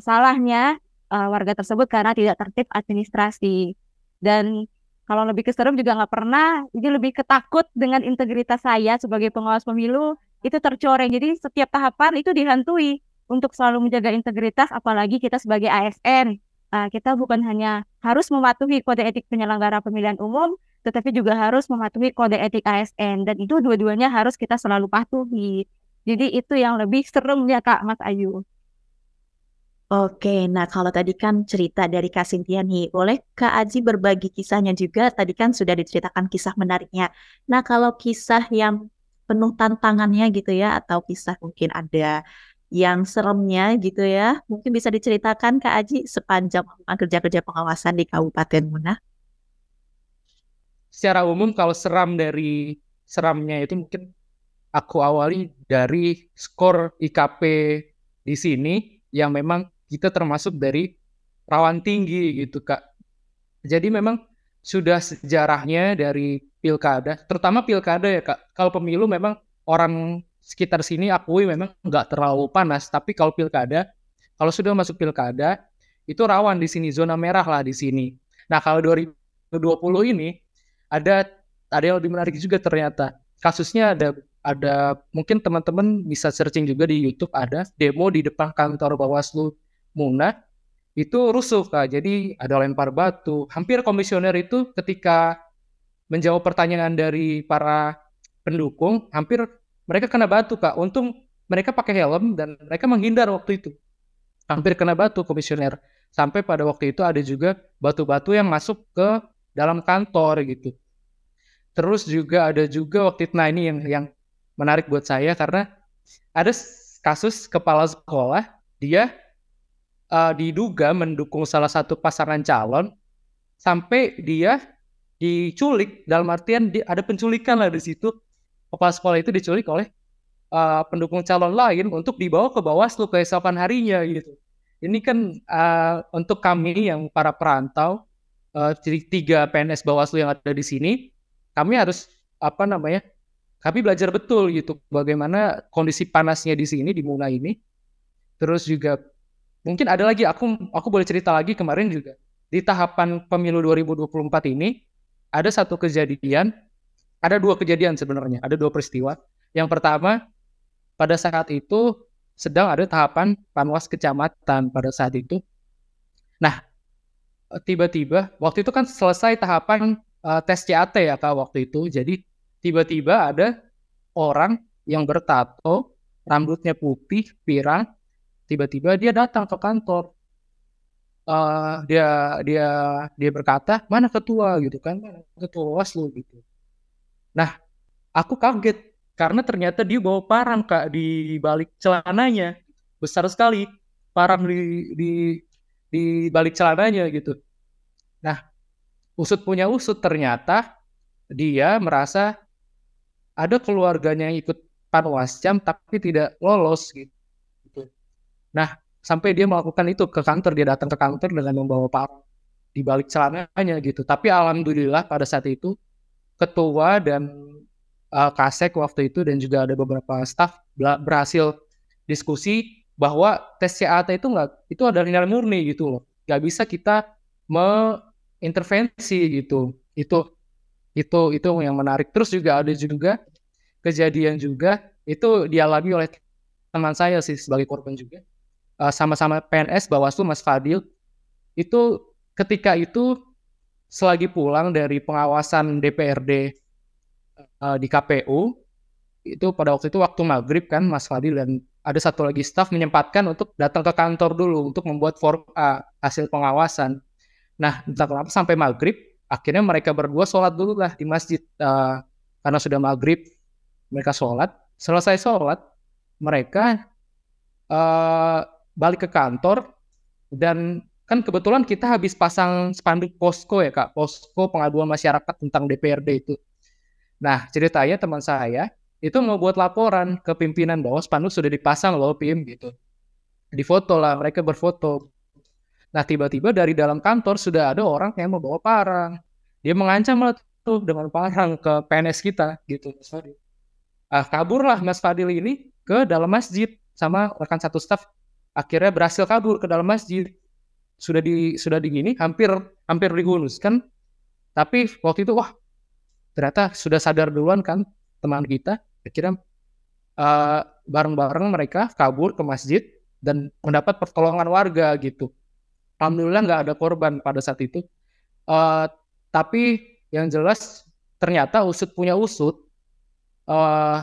salahnya warga tersebut karena tidak tertib administrasi. Dan kalau lebih keserem juga nggak pernah, jadi lebih ketakut dengan integritas saya sebagai pengawas pemilu itu tercoreng. Jadi setiap tahapan itu dihantui untuk selalu menjaga integritas, apalagi kita sebagai ASN. Kita bukan hanya harus mematuhi kode etik penyelenggara pemilihan umum, tetapi juga harus mematuhi kode etik ASN. Dan itu dua-duanya harus kita selalu patuhi. Jadi itu yang lebih serem ya Kak Mas Ayu. Oke, nah kalau tadi kan cerita dari Kak Cynthia nih, boleh Kak Aji berbagi kisahnya juga? Tadi kan sudah diceritakan kisah menariknya. Nah kalau kisah yang penuh tantangannya gitu ya, atau kisah mungkin ada yang seremnya gitu ya, mungkin bisa diceritakan Kak Aji sepanjang kerja-kerja pengawasan di Kabupaten Muna. Secara umum kalau seramnya itu mungkin aku awali dari skor IKP di sini yang memang kita termasuk dari rawan tinggi gitu Kak. Jadi memang sudah sejarahnya dari pilkada, terutama pilkada ya Kak. Kalau pemilu memang orang sekitar sini akui memang nggak terlalu panas, tapi kalau pilkada, kalau sudah masuk pilkada, itu rawan di sini, zona merah lah di sini. Nah kalau 2020 ini ada yang lebih menarik juga ternyata. Kasusnya ada mungkin teman-teman bisa searching juga di YouTube, ada demo di depan kantor Bawaslu Muna itu rusuh Kak. Jadi ada lempar batu. Hampir komisioner itu ketika menjawab pertanyaan dari para pendukung, hampir mereka kena batu Kak. Untung mereka pakai helm dan mereka menghindar waktu itu. Hampir kena batu komisioner. Sampai pada waktu itu ada juga batu-batu yang masuk ke dalam kantor gitu. Terus juga ada juga waktu itu, nah ini yang menarik buat saya karena ada kasus kepala sekolah, dia diduga mendukung salah satu pasangan calon sampai dia diculik, dalam artian ada penculikan lah di situ. Kepala sekolah itu diculik oleh pendukung calon lain untuk dibawa ke Bawaslu keesokan harinya gitu. Ini kan untuk kami yang para perantau, tiga PNS Bawaslu yang ada di sini, kami harus kami belajar betul gitu bagaimana kondisi panasnya di sini di Muna ini. Terus juga mungkin ada lagi, aku boleh cerita lagi kemarin juga di tahapan pemilu 2024 ini ada dua kejadian sebenarnya, ada dua peristiwa. Yang pertama, pada saat itu sedang ada tahapan Panwas Kecamatan pada saat itu. Nah, tiba-tiba waktu itu kan selesai tahapan tes CAT ya Kak waktu itu. Jadi tiba-tiba ada orang yang bertato, rambutnya putih, pirang, tiba-tiba dia datang ke kantor. Dia berkata, mana ketua gitu kan, mana ketua Bawaslu gitu. Nah, aku kaget karena ternyata dia bawa parang Kak di balik celananya, besar sekali parang di balik celananya gitu. Nah, usut punya usut, ternyata dia merasa ada keluarganya yang ikut Panwascam tapi tidak lolos gitu. Nah, sampai dia melakukan itu ke kantor, dia datang ke kantor dengan membawa parang di balik celananya gitu. Tapi alhamdulillah pada saat itu ketua dan Kasek waktu itu dan juga ada beberapa staf berhasil diskusi bahwa tes CAT itu itu adalah nilai murni gitu loh. Nggak bisa kita mengintervensi gitu. Itu yang menarik. Terus juga ada juga kejadian juga itu dialami oleh teman saya sih sebagai korban juga. Sama-sama PNS Bawaslu Mas Fadil. Itu ketika itu selagi pulang dari pengawasan DPRD di KPU, itu pada waktu itu waktu maghrib kan Mas Fadil dan ada satu lagi staf menyempatkan untuk datang ke kantor dulu untuk membuat form A hasil pengawasan. Nah, entah kenapa sampai maghrib, akhirnya mereka berdua sholat dulu lah di masjid. Karena sudah maghrib, mereka sholat. Selesai sholat, mereka balik ke kantor. Dan kan kebetulan kita habis pasang spanduk posko ya Kak, posko pengaduan masyarakat tentang DPRD itu. Nah, ceritanya teman saya itu mau buat laporan ke pimpinan bahwa spanduk sudah dipasang loh PIM gitu. Difoto lah, mereka berfoto. Nah, tiba-tiba dari dalam kantor sudah ada orang yang membawa parang. Dia mengancam lah tuh dengan parang ke PNS kita gitu, Mas Fadil. Kaburlah Mas Fadil ini ke dalam masjid sama rekan satu staf. Akhirnya berhasil kabur ke dalam masjid. Sudah digini hampir dihunuskan. Tapi waktu itu ternyata sudah sadar duluan kan teman kita. Akhirnya bareng-bareng mereka kabur ke masjid dan mendapat pertolongan warga gitu. Alhamdulillah nggak ada korban pada saat itu. Tapi yang jelas ternyata usut punya usut.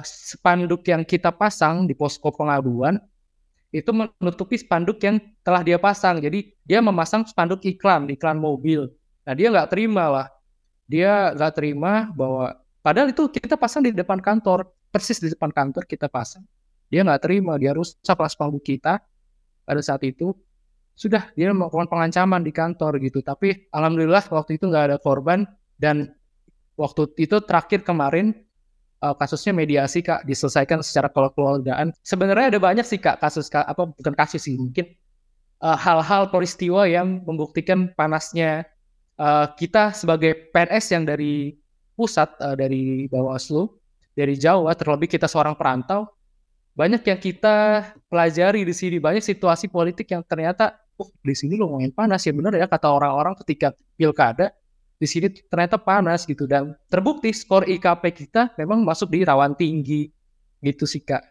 Spanduk yang kita pasang di posko pengaduan itu menutupi spanduk yang telah dia pasang. Jadi dia memasang spanduk iklan mobil. Nah dia nggak terima lah. Dia nggak terima bahwa padahal itu kita pasang di depan kantor, persis di depan kantor kita pasang. Dia nggak terima, dia rusak spanduk kita pada saat itu. Sudah dia melakukan pengancaman di kantor gitu. Tapi alhamdulillah waktu itu nggak ada korban dan waktu itu terakhir kemarin kasusnya mediasi Kak diselesaikan secara kekeluargaan. Sebenarnya ada banyak sih Kak kasus bukan kasus sih mungkin hal-hal peristiwa yang membuktikan panasnya kita sebagai PNS yang dari pusat, dari Bawaslu, dari Jawa, terlebih kita seorang perantau, banyak yang kita pelajari di sini, banyak situasi politik yang ternyata, di sini lumayan panas ya, benar ya kata orang-orang ketika pilkada, di sini ternyata panas gitu, dan terbukti skor IKP kita memang masuk di rawan tinggi, gitu sih Kak.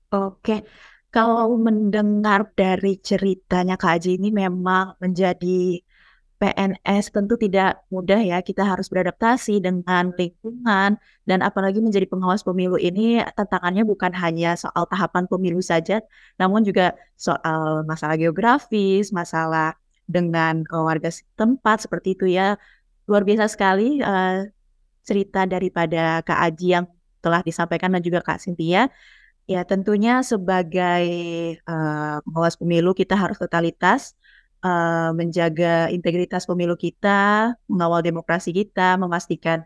Oke, kalau mendengar dari ceritanya Kak Aji ini memang menjadi PNS tentu tidak mudah ya, kita harus beradaptasi dengan lingkungan dan apalagi menjadi pengawas pemilu ini tantangannya bukan hanya soal tahapan pemilu saja, namun juga soal masalah geografis, masalah dengan warga setempat seperti itu ya. Luar biasa sekali cerita daripada Kak Aji yang telah disampaikan dan juga Kak Cynthia. Ya tentunya sebagai pengawas pemilu kita harus totalitas, menjaga integritas pemilu kita, mengawal demokrasi kita, memastikan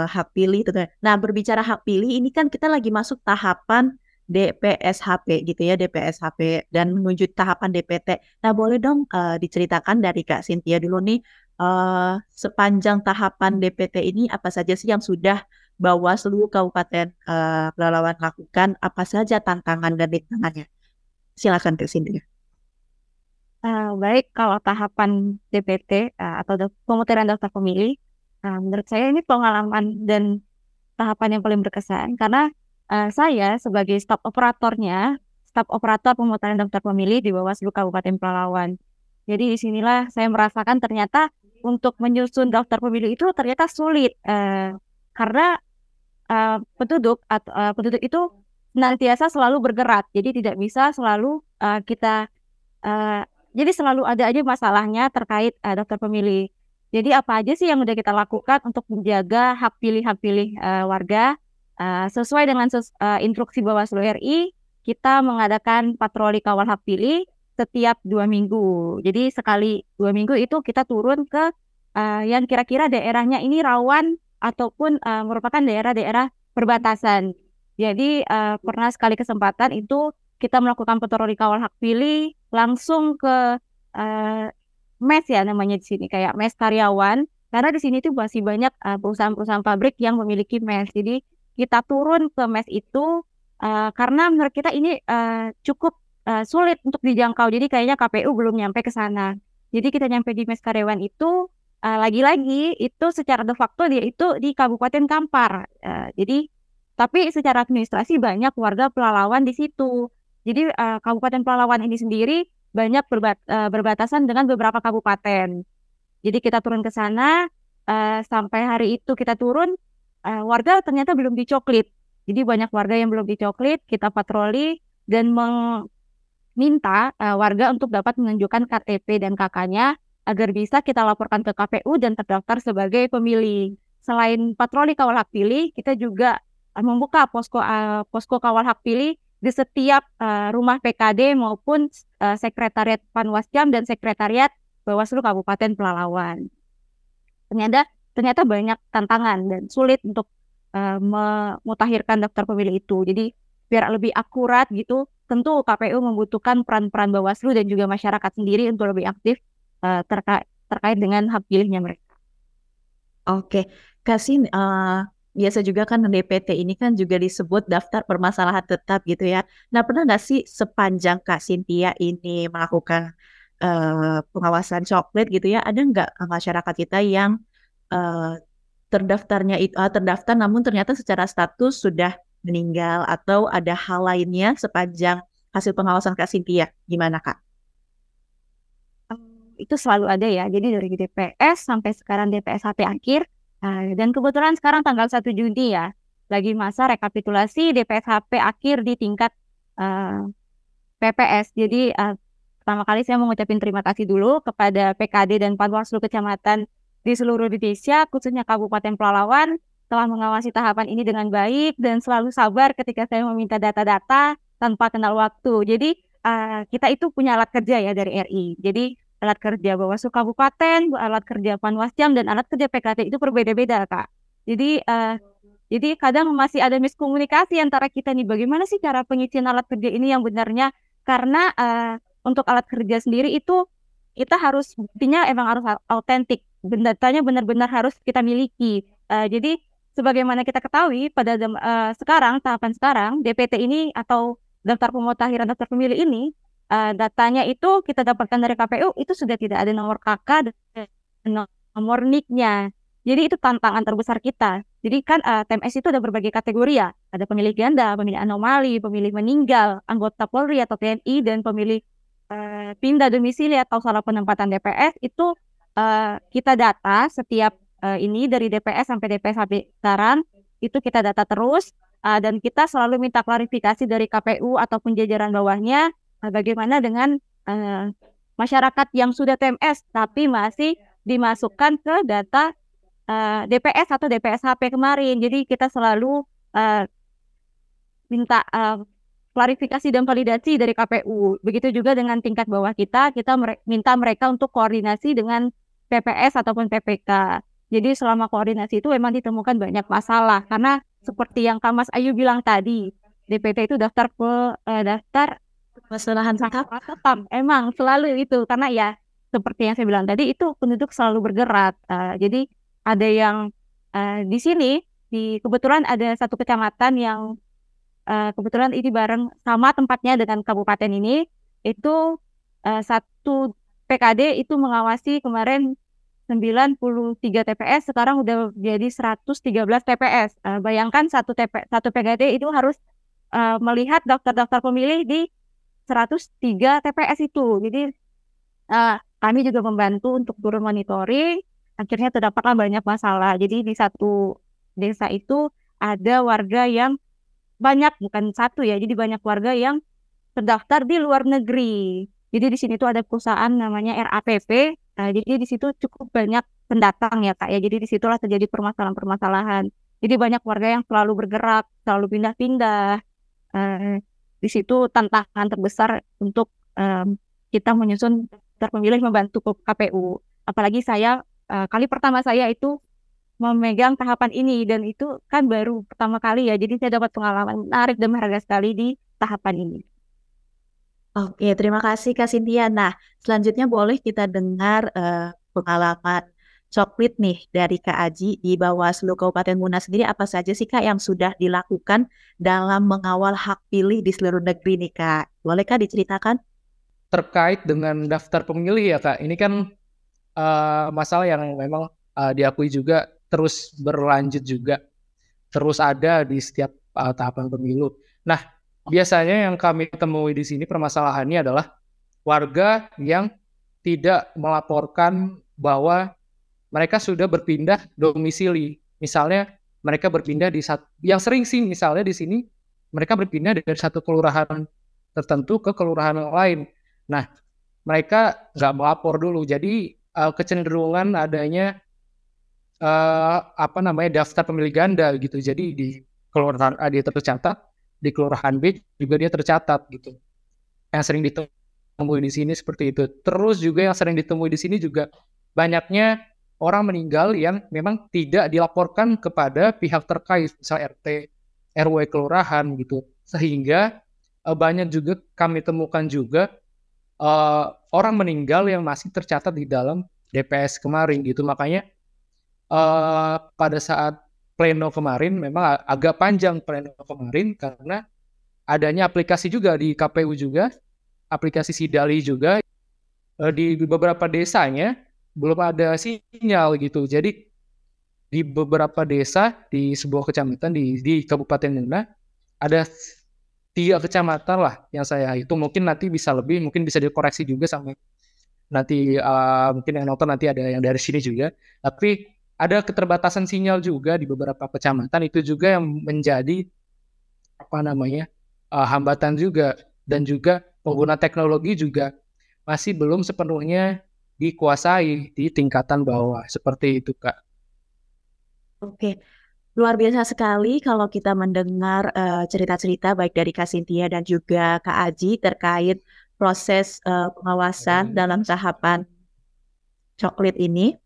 hak pilih. Nah, berbicara hak pilih, ini kan kita lagi masuk tahapan DPSHP gitu ya, DPSHP dan menuju tahapan DPT. Nah, boleh dong diceritakan dari Kak Cynthia dulu nih, sepanjang tahapan DPT ini apa saja sih yang sudah Bawaslu Kabupaten Pelalawan lakukan, apa saja tantangan dan rintangannya? Silakan Kak Cynthia. Baik, kalau tahapan DPT atau pemutaran daftar pemilih, menurut saya ini pengalaman dan tahapan yang paling berkesan karena saya sebagai staf operator pemutaran daftar pemilih di Bawaslu Kabupaten Pelalawan. Jadi disinilah saya merasakan ternyata untuk menyusun daftar pemilih itu ternyata sulit karena penduduk itu senantiasa selalu bergerak, jadi tidak bisa selalu kita jadi selalu ada aja masalahnya terkait daftar pemilih. Jadi apa aja sih yang udah kita lakukan untuk menjaga hak pilih warga sesuai dengan instruksi Bawaslu RI, kita mengadakan patroli kawal hak pilih setiap 2 minggu. Jadi sekali 2 minggu itu kita turun ke yang kira-kira daerahnya ini rawan ataupun merupakan daerah-daerah perbatasan. Jadi pernah sekali kesempatan itu kita melakukan patroli kawal hak pilih langsung ke mes ya namanya di sini, kayak mes karyawan, karena di sini tuh masih banyak perusahaan-perusahaan pabrik yang memiliki mes. Jadi kita turun ke mes itu karena menurut kita ini cukup sulit untuk dijangkau. Jadi kayaknya KPU belum nyampe ke sana. Jadi kita nyampe di mes karyawan itu lagi-lagi itu secara de facto dia itu di Kabupaten Kampar. Jadi tapi secara administrasi banyak warga Pelalawan di situ. Jadi Kabupaten Pelalawan ini sendiri banyak berbatasan dengan beberapa kabupaten. Jadi kita turun ke sana, sampai hari itu kita turun, warga ternyata belum dicoklit. Jadi banyak warga yang belum dicoklit, kita patroli dan meminta warga untuk dapat menunjukkan KTP dan KK-nya agar bisa kita laporkan ke KPU dan terdaftar sebagai pemilih. Selain patroli kawal hak pilih, kita juga membuka posko kawal hak pilih di setiap rumah PKD maupun sekretariat Panwasjam dan sekretariat Bawaslu Kabupaten Pelalawan. Ternyata banyak tantangan dan sulit untuk memutakhirkan daftar pemilih itu. Jadi biar lebih akurat gitu, tentu KPU membutuhkan peran-peran Bawaslu dan juga masyarakat sendiri untuk lebih aktif terkait dengan hak pilihnya mereka. Oke, Kasin, biasa juga kan DPT ini kan juga disebut daftar permasalahan tetap gitu ya. Nah, pernah nggak sih sepanjang Kak Cynthia ini melakukan pengawasan coklat gitu ya, ada nggak masyarakat kita yang terdaftar namun ternyata secara status sudah meninggal atau ada hal lainnya sepanjang hasil pengawasan Kak Cynthia? Gimana Kak? Itu selalu ada ya. Jadi dari DPS sampai sekarang DPSHP akhir. Dan kebetulan sekarang tanggal 1 Juni ya, lagi masa rekapitulasi DPSHP akhir di tingkat PPS. Jadi pertama kali saya mau ngucapin terima kasih dulu kepada PKD dan Panwaslu Kecamatan di seluruh Indonesia, khususnya Kabupaten Pelalawan, telah mengawasi tahapan ini dengan baik dan selalu sabar ketika saya meminta data-data tanpa kenal waktu. Jadi kita itu punya alat kerja ya dari RI. Jadi alat kerja Bawaslu Kabupaten, alat kerja Panwasjam, dan alat kerja PKT itu berbeda-beda, Kak. Jadi kadang masih ada miskomunikasi antara kita nih, bagaimana sih cara pengisian alat kerja ini yang benarnya, karena untuk alat kerja sendiri itu kita harus, buktinya emang harus autentik, datanya benar-benar harus kita miliki. Jadi sebagaimana kita ketahui pada tahapan sekarang, DPT ini atau daftar pemutakhiran daftar pemilih ini, datanya itu kita dapatkan dari KPU itu sudah tidak ada nomor KK dan nomor NIK-nya. Jadi itu tantangan terbesar kita. Jadi kan TMS itu ada berbagai kategori ya. Ada pemilih ganda, pemilih anomali, pemilih meninggal, anggota Polri atau TNI, dan pemilih pindah domisili atau salah penempatan DPS. Itu kita data setiap ini dari DPS sampai DPS sekarang itu kita data terus, dan kita selalu minta klarifikasi dari KPU ataupun jajaran bawahnya. Bagaimana dengan masyarakat yang sudah TMS tapi masih dimasukkan ke data DPS atau DPSHP kemarin. Jadi kita selalu minta klarifikasi dan validasi dari KPU. Begitu juga dengan tingkat bawah kita minta mereka untuk koordinasi dengan PPS ataupun PPK. Jadi selama koordinasi itu memang ditemukan banyak masalah. Karena seperti yang Kak Mas Ayu bilang tadi, DPT itu daftar Masalahan tetap. tetap. Emang selalu itu karena ya seperti yang saya bilang tadi itu penduduk selalu bergerak. Jadi ada yang di sini kebetulan ada satu kecamatan yang kebetulan ini bareng sama tempatnya dengan kabupaten ini itu satu PKD itu mengawasi kemarin 93 TPS, sekarang udah jadi 113 TPS. Bayangkan satu PKD itu harus melihat daftar-daftar pemilih di 103 TPS itu. Jadi kami juga membantu untuk turun monitoring. Akhirnya terdapatlah banyak masalah. Jadi di satu desa itu ada warga yang banyak, bukan satu ya. Jadi banyak warga yang terdaftar di luar negeri. Jadi di sini tuh ada perusahaan namanya RAPP. Jadi di situ cukup banyak pendatang ya Kak ya. Jadi disitulah terjadi permasalahan-permasalahan. Jadi banyak warga yang selalu bergerak, selalu pindah-pindah. Di situ tantangan terbesar untuk kita menyusun daftar pemilih membantu KPU. Apalagi saya kali pertama saya itu memegang tahapan ini dan itu kan baru pertama kali ya. Jadi saya dapat pengalaman menarik dan berharga sekali di tahapan ini. Oke, terima kasih Kak Cynthia. Nah, selanjutnya boleh kita dengar pengalaman coklit nih dari Kak Aji di Bawaslu Kabupaten Muna sendiri. Apa saja sih Kak yang sudah dilakukan dalam mengawal hak pilih di seluruh negeri nih Kak? Boleh Kak diceritakan? Terkait dengan daftar pemilih ya Kak, ini kan masalah yang memang diakui juga terus berlanjut juga, terus ada di setiap tahapan pemilu. Nah, biasanya yang kami temui di sini permasalahannya adalah warga yang tidak melaporkan bahwa mereka sudah berpindah domisili. Misalnya mereka berpindah yang sering sih misalnya di sini mereka berpindah dari satu kelurahan tertentu ke kelurahan lain. Nah, mereka nggak melapor dulu. Jadi kecenderungan adanya daftar pemilih ganda gitu. Jadi di kelurahan A dia tercatat, di kelurahan B juga dia tercatat gitu. Yang sering ditemui di sini seperti itu. Terus juga yang sering ditemui di sini juga banyaknya orang meninggal yang memang tidak dilaporkan kepada pihak terkait, misal RT, RW kelurahan gitu. Sehingga banyak juga kami temukan juga orang meninggal yang masih tercatat di dalam DPS kemarin gitu. Makanya pada saat pleno kemarin memang agak panjang pleno kemarin karena adanya aplikasi juga di KPU juga, aplikasi Sidali juga di beberapa desanya belum ada sinyal gitu. Jadi di beberapa desa di sebuah kecamatan di Kabupaten Muna ada 3 kecamatan lah yang saya hitung, mungkin nanti bisa lebih, mungkin bisa dikoreksi juga sampai nanti mungkin yang nonton nanti ada yang dari sini juga. Tapi ada keterbatasan sinyal juga di beberapa kecamatan, itu juga yang menjadi hambatan juga, dan juga pengguna teknologi juga masih belum sepenuhnya dikuasai di tingkatan bawah, seperti itu Kak. Oke, luar biasa sekali kalau kita mendengar cerita-cerita baik dari Kak Cynthia dan juga Kak Aji terkait proses pengawasan dalam tahapan coklit ini.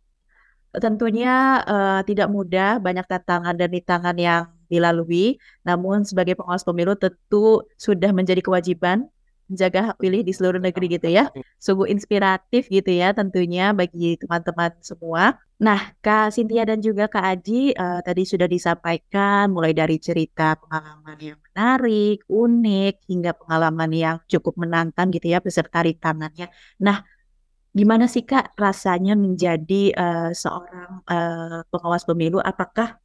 Tentunya tidak mudah, banyak tantangan dan rintangan yang dilalui. Namun sebagai pengawas pemilu tentu sudah menjadi kewajiban menjaga hak pilih di seluruh negeri gitu ya. Sungguh inspiratif gitu ya tentunya bagi teman-teman semua. Nah, Kak Cynthia dan juga Kak Aji tadi sudah disampaikan mulai dari cerita pengalaman yang menarik, unik, hingga pengalaman yang cukup menantang gitu ya beserta rintangannya. Nah, gimana sih Kak rasanya menjadi seorang pengawas pemilu? Apakah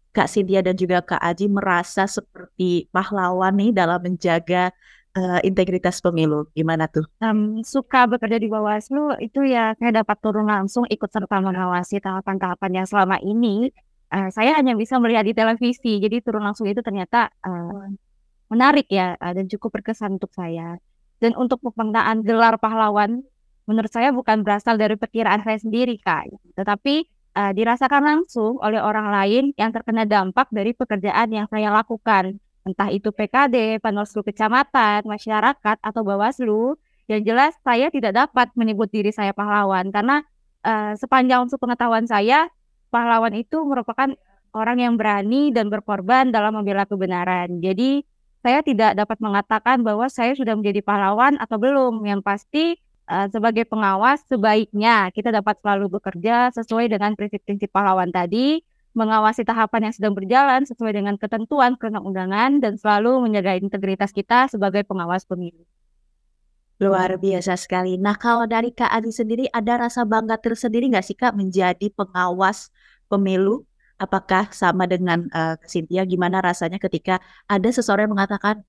Kak Cynthia dan juga Kak Aji merasa seperti pahlawan nih dalam menjaga integritas pemilu? Gimana tuh? Suka bekerja di Bawaslu itu ya saya dapat turun langsung ikut serta mengawasi tahapan-tahapan yang selama ini saya hanya bisa melihat di televisi. Jadi turun langsung itu ternyata menarik ya dan cukup berkesan untuk saya. Dan untuk penggunaan gelar pahlawan, menurut saya bukan berasal dari perkiraan saya sendiri, Kak. Tetapi dirasakan langsung oleh orang lain yang terkena dampak dari pekerjaan yang saya lakukan. Entah itu PKD, Panwaslu Kecamatan, masyarakat, atau Bawaslu. Yang jelas saya tidak dapat menyebut diri saya pahlawan. Karena sepanjang pengetahuan saya, pahlawan itu merupakan orang yang berani dan berkorban dalam membela kebenaran. Jadi saya tidak dapat mengatakan bahwa saya sudah menjadi pahlawan atau belum. Yang pasti sebagai pengawas sebaiknya kita dapat selalu bekerja sesuai dengan prinsip-prinsip pahlawan tadi, mengawasi tahapan yang sedang berjalan sesuai dengan ketentuan perundang-undangan dan selalu menjaga integritas kita sebagai pengawas pemilu. Luar biasa sekali. Nah, kalau dari Kak Adi sendiri ada rasa bangga tersendiri nggak sih Kak menjadi pengawas pemilu? Apakah sama dengan Kak Cynthia? Gimana rasanya ketika ada seseorang yang mengatakan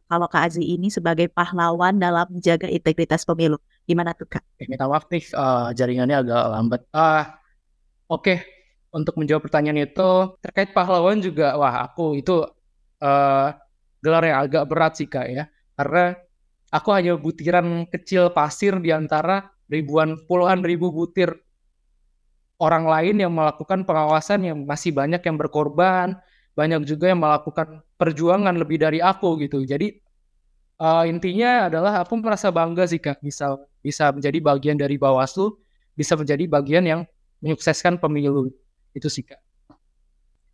kalau Kak Aziz ini sebagai pahlawan dalam menjaga integritas pemilu? Gimana tuh Kak? Minta maaf nih, jaringannya agak lambat. Oke, untuk menjawab pertanyaan itu terkait pahlawan juga, wah aku itu gelar yang agak berat sih Kak ya, karena aku hanya butiran kecil pasir di antara puluhan ribu butir orang lain yang melakukan pengawasan, yang masih banyak yang berkorban, banyak juga yang melakukan perjuangan lebih dari aku gitu. Jadi intinya adalah aku merasa bangga sih Kak bisa menjadi bagian dari Bawaslu, bisa menjadi bagian yang menyukseskan pemilu. Itu sih Kak.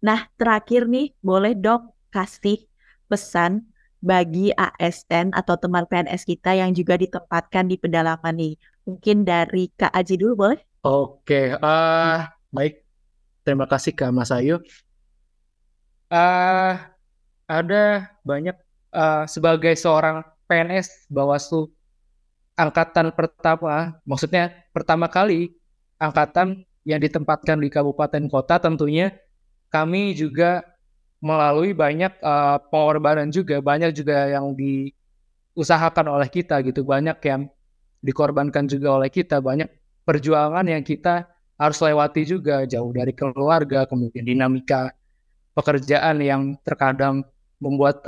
Nah, terakhir nih, boleh dong kasih pesan bagi ASN atau teman PNS kita yang juga ditempatkan di pedalaman nih. Mungkin dari Kak Aji dulu boleh? Oke, baik. Terima kasih Kak Mas Ayu. Ada banyak sebagai seorang PNS Bawaslu angkatan pertama, maksudnya pertama kali angkatan yang ditempatkan di kabupaten kota, tentunya kami juga melalui banyak pengorbanan juga, banyak juga yang diusahakan oleh kita gitu, banyak yang dikorbankan juga oleh kita, banyak perjuangan yang kita harus lewati juga, jauh dari keluarga, kemudian dinamika pekerjaan yang terkadang membuat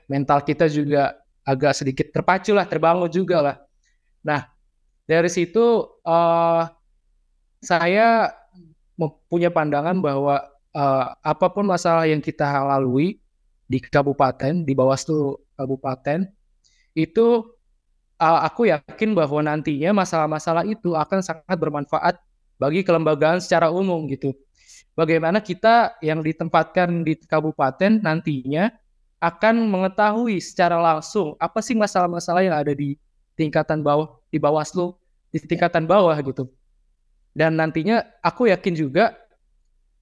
mental kita juga agak sedikit terpacu lah, terbangun juga lah. Nah, dari situ saya punya pandangan bahwa apapun masalah yang kita lalui di kabupaten, di Bawaslu kabupaten, itu aku yakin bahwa nantinya masalah-masalah itu akan sangat bermanfaat bagi kelembagaan secara umum gitu. Bagaimana kita yang ditempatkan di kabupaten nantinya akan mengetahui secara langsung apa sih masalah-masalah yang ada di tingkatan bawah, di Bawaslu, di tingkatan bawah gitu. Dan nantinya aku yakin juga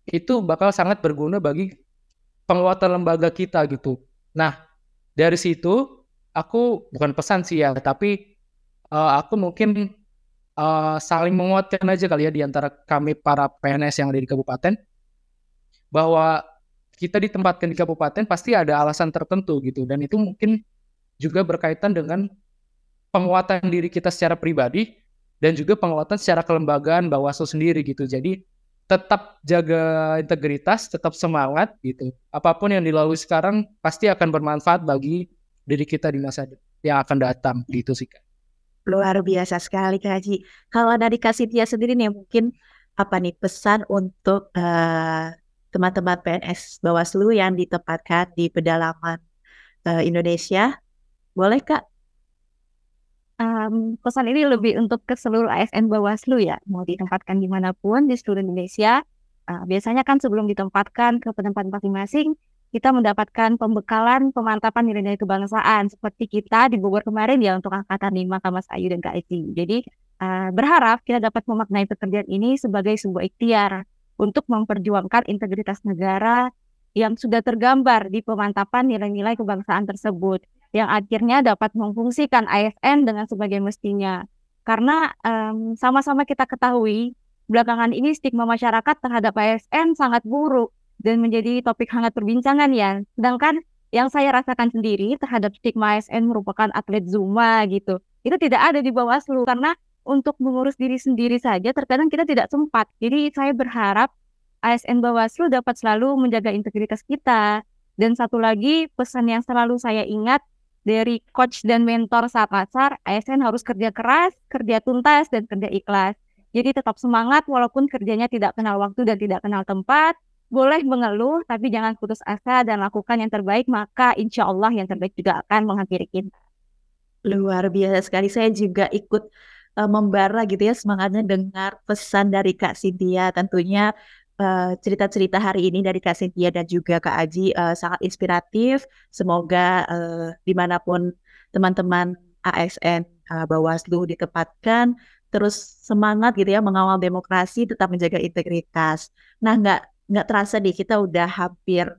itu bakal sangat berguna bagi penguatan lembaga kita gitu. Nah, dari situ aku bukan pesan sih ya, tapi aku mungkin saling menguatkan aja kali ya di antara kami para PNS yang ada di kabupaten, bahwa kita ditempatkan di kabupaten pasti ada alasan tertentu gitu, dan itu mungkin juga berkaitan dengan penguatan diri kita secara pribadi dan juga penguatan secara kelembagaan Bawaslu sendiri gitu. Jadi tetap jaga integritas, tetap semangat gitu. Apapun yang dilalui sekarang pasti akan bermanfaat bagi diri kita di masa yang akan datang gitu sih Kak. Luar biasa sekali Kak Haji. Kalau dari Kak Cynthia sendiri nih mungkin apa nih pesan untuk teman-teman PNS Bawaslu yang ditempatkan di pedalaman Indonesia? Boleh Kak? Pesan ini lebih untuk ke seluruh ASN Bawaslu ya, mau ditempatkan dimanapun di seluruh Indonesia. Biasanya kan sebelum ditempatkan ke tempat masing-masing, kita mendapatkan pembekalan pemantapan nilai-nilai kebangsaan seperti kita di Bogor kemarin ya untuk angkatan 5 Kak Mas Ayu dan Kak Eci. Jadi berharap kita dapat memaknai pekerjaan ini sebagai sebuah ikhtiar untuk memperjuangkan integritas negara yang sudah tergambar di pemantapan nilai-nilai kebangsaan tersebut, yang akhirnya dapat memfungsikan ASN dengan sebagai mestinya. Karena sama-sama kita ketahui, belakangan ini stigma masyarakat terhadap ASN sangat buruk dan menjadi topik hangat perbincangan ya. Sedangkan yang saya rasakan sendiri terhadap stigma ASN merupakan atlet Zumba gitu. Itu tidak ada di Bawaslu karena untuk mengurus diri sendiri saja terkadang kita tidak sempat. Jadi saya berharap ASN Bawaslu dapat selalu menjaga integritas kita. Dan satu lagi pesan yang selalu saya ingat dari coach dan mentor saat asar, ASN harus kerja keras, kerja tuntas, dan kerja ikhlas. Jadi tetap semangat walaupun kerjanya tidak kenal waktu dan tidak kenal tempat. Boleh mengeluh, tapi jangan putus asa dan lakukan yang terbaik, maka insya Allah yang terbaik juga akan menghampiri kita. Luar biasa sekali, saya juga ikut membara gitu ya semangatnya dengar pesan dari Kak Cynthia. Tentunya cerita-cerita hari ini dari Kak Cynthia dan juga Kak Aji sangat inspiratif. Semoga dimanapun teman-teman ASN Bawaslu ditempatkan, terus semangat gitu ya mengawal demokrasi, tetap menjaga integritas. Nah, nggak terasa deh kita udah hampir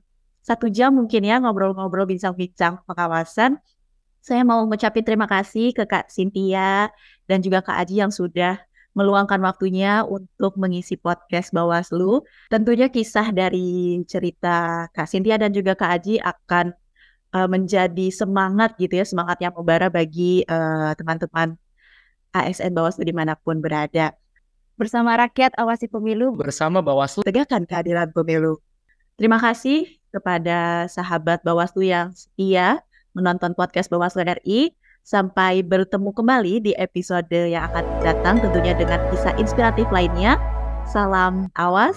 1 jam mungkin ya ngobrol-ngobrol, bincang-bincang pengawasan. Saya mau mengucapkan terima kasih ke Kak Cynthia dan juga Kak Aji yang sudah meluangkan waktunya untuk mengisi podcast Bawaslu. Tentunya kisah dari cerita Kak Cynthia dan juga Kak Aji akan menjadi semangat gitu ya, semangat yang membara bagi teman-teman ASN Bawaslu dimanapun berada. Bersama rakyat awasi pemilu, Bersama Bawaslu tegakkan keadilan pemilu. Terima kasih kepada sahabat Bawaslu yang setia menonton podcast Bawaslu RI. Sampai bertemu kembali di episode yang akan datang tentunya dengan kisah inspiratif lainnya. Salam awas.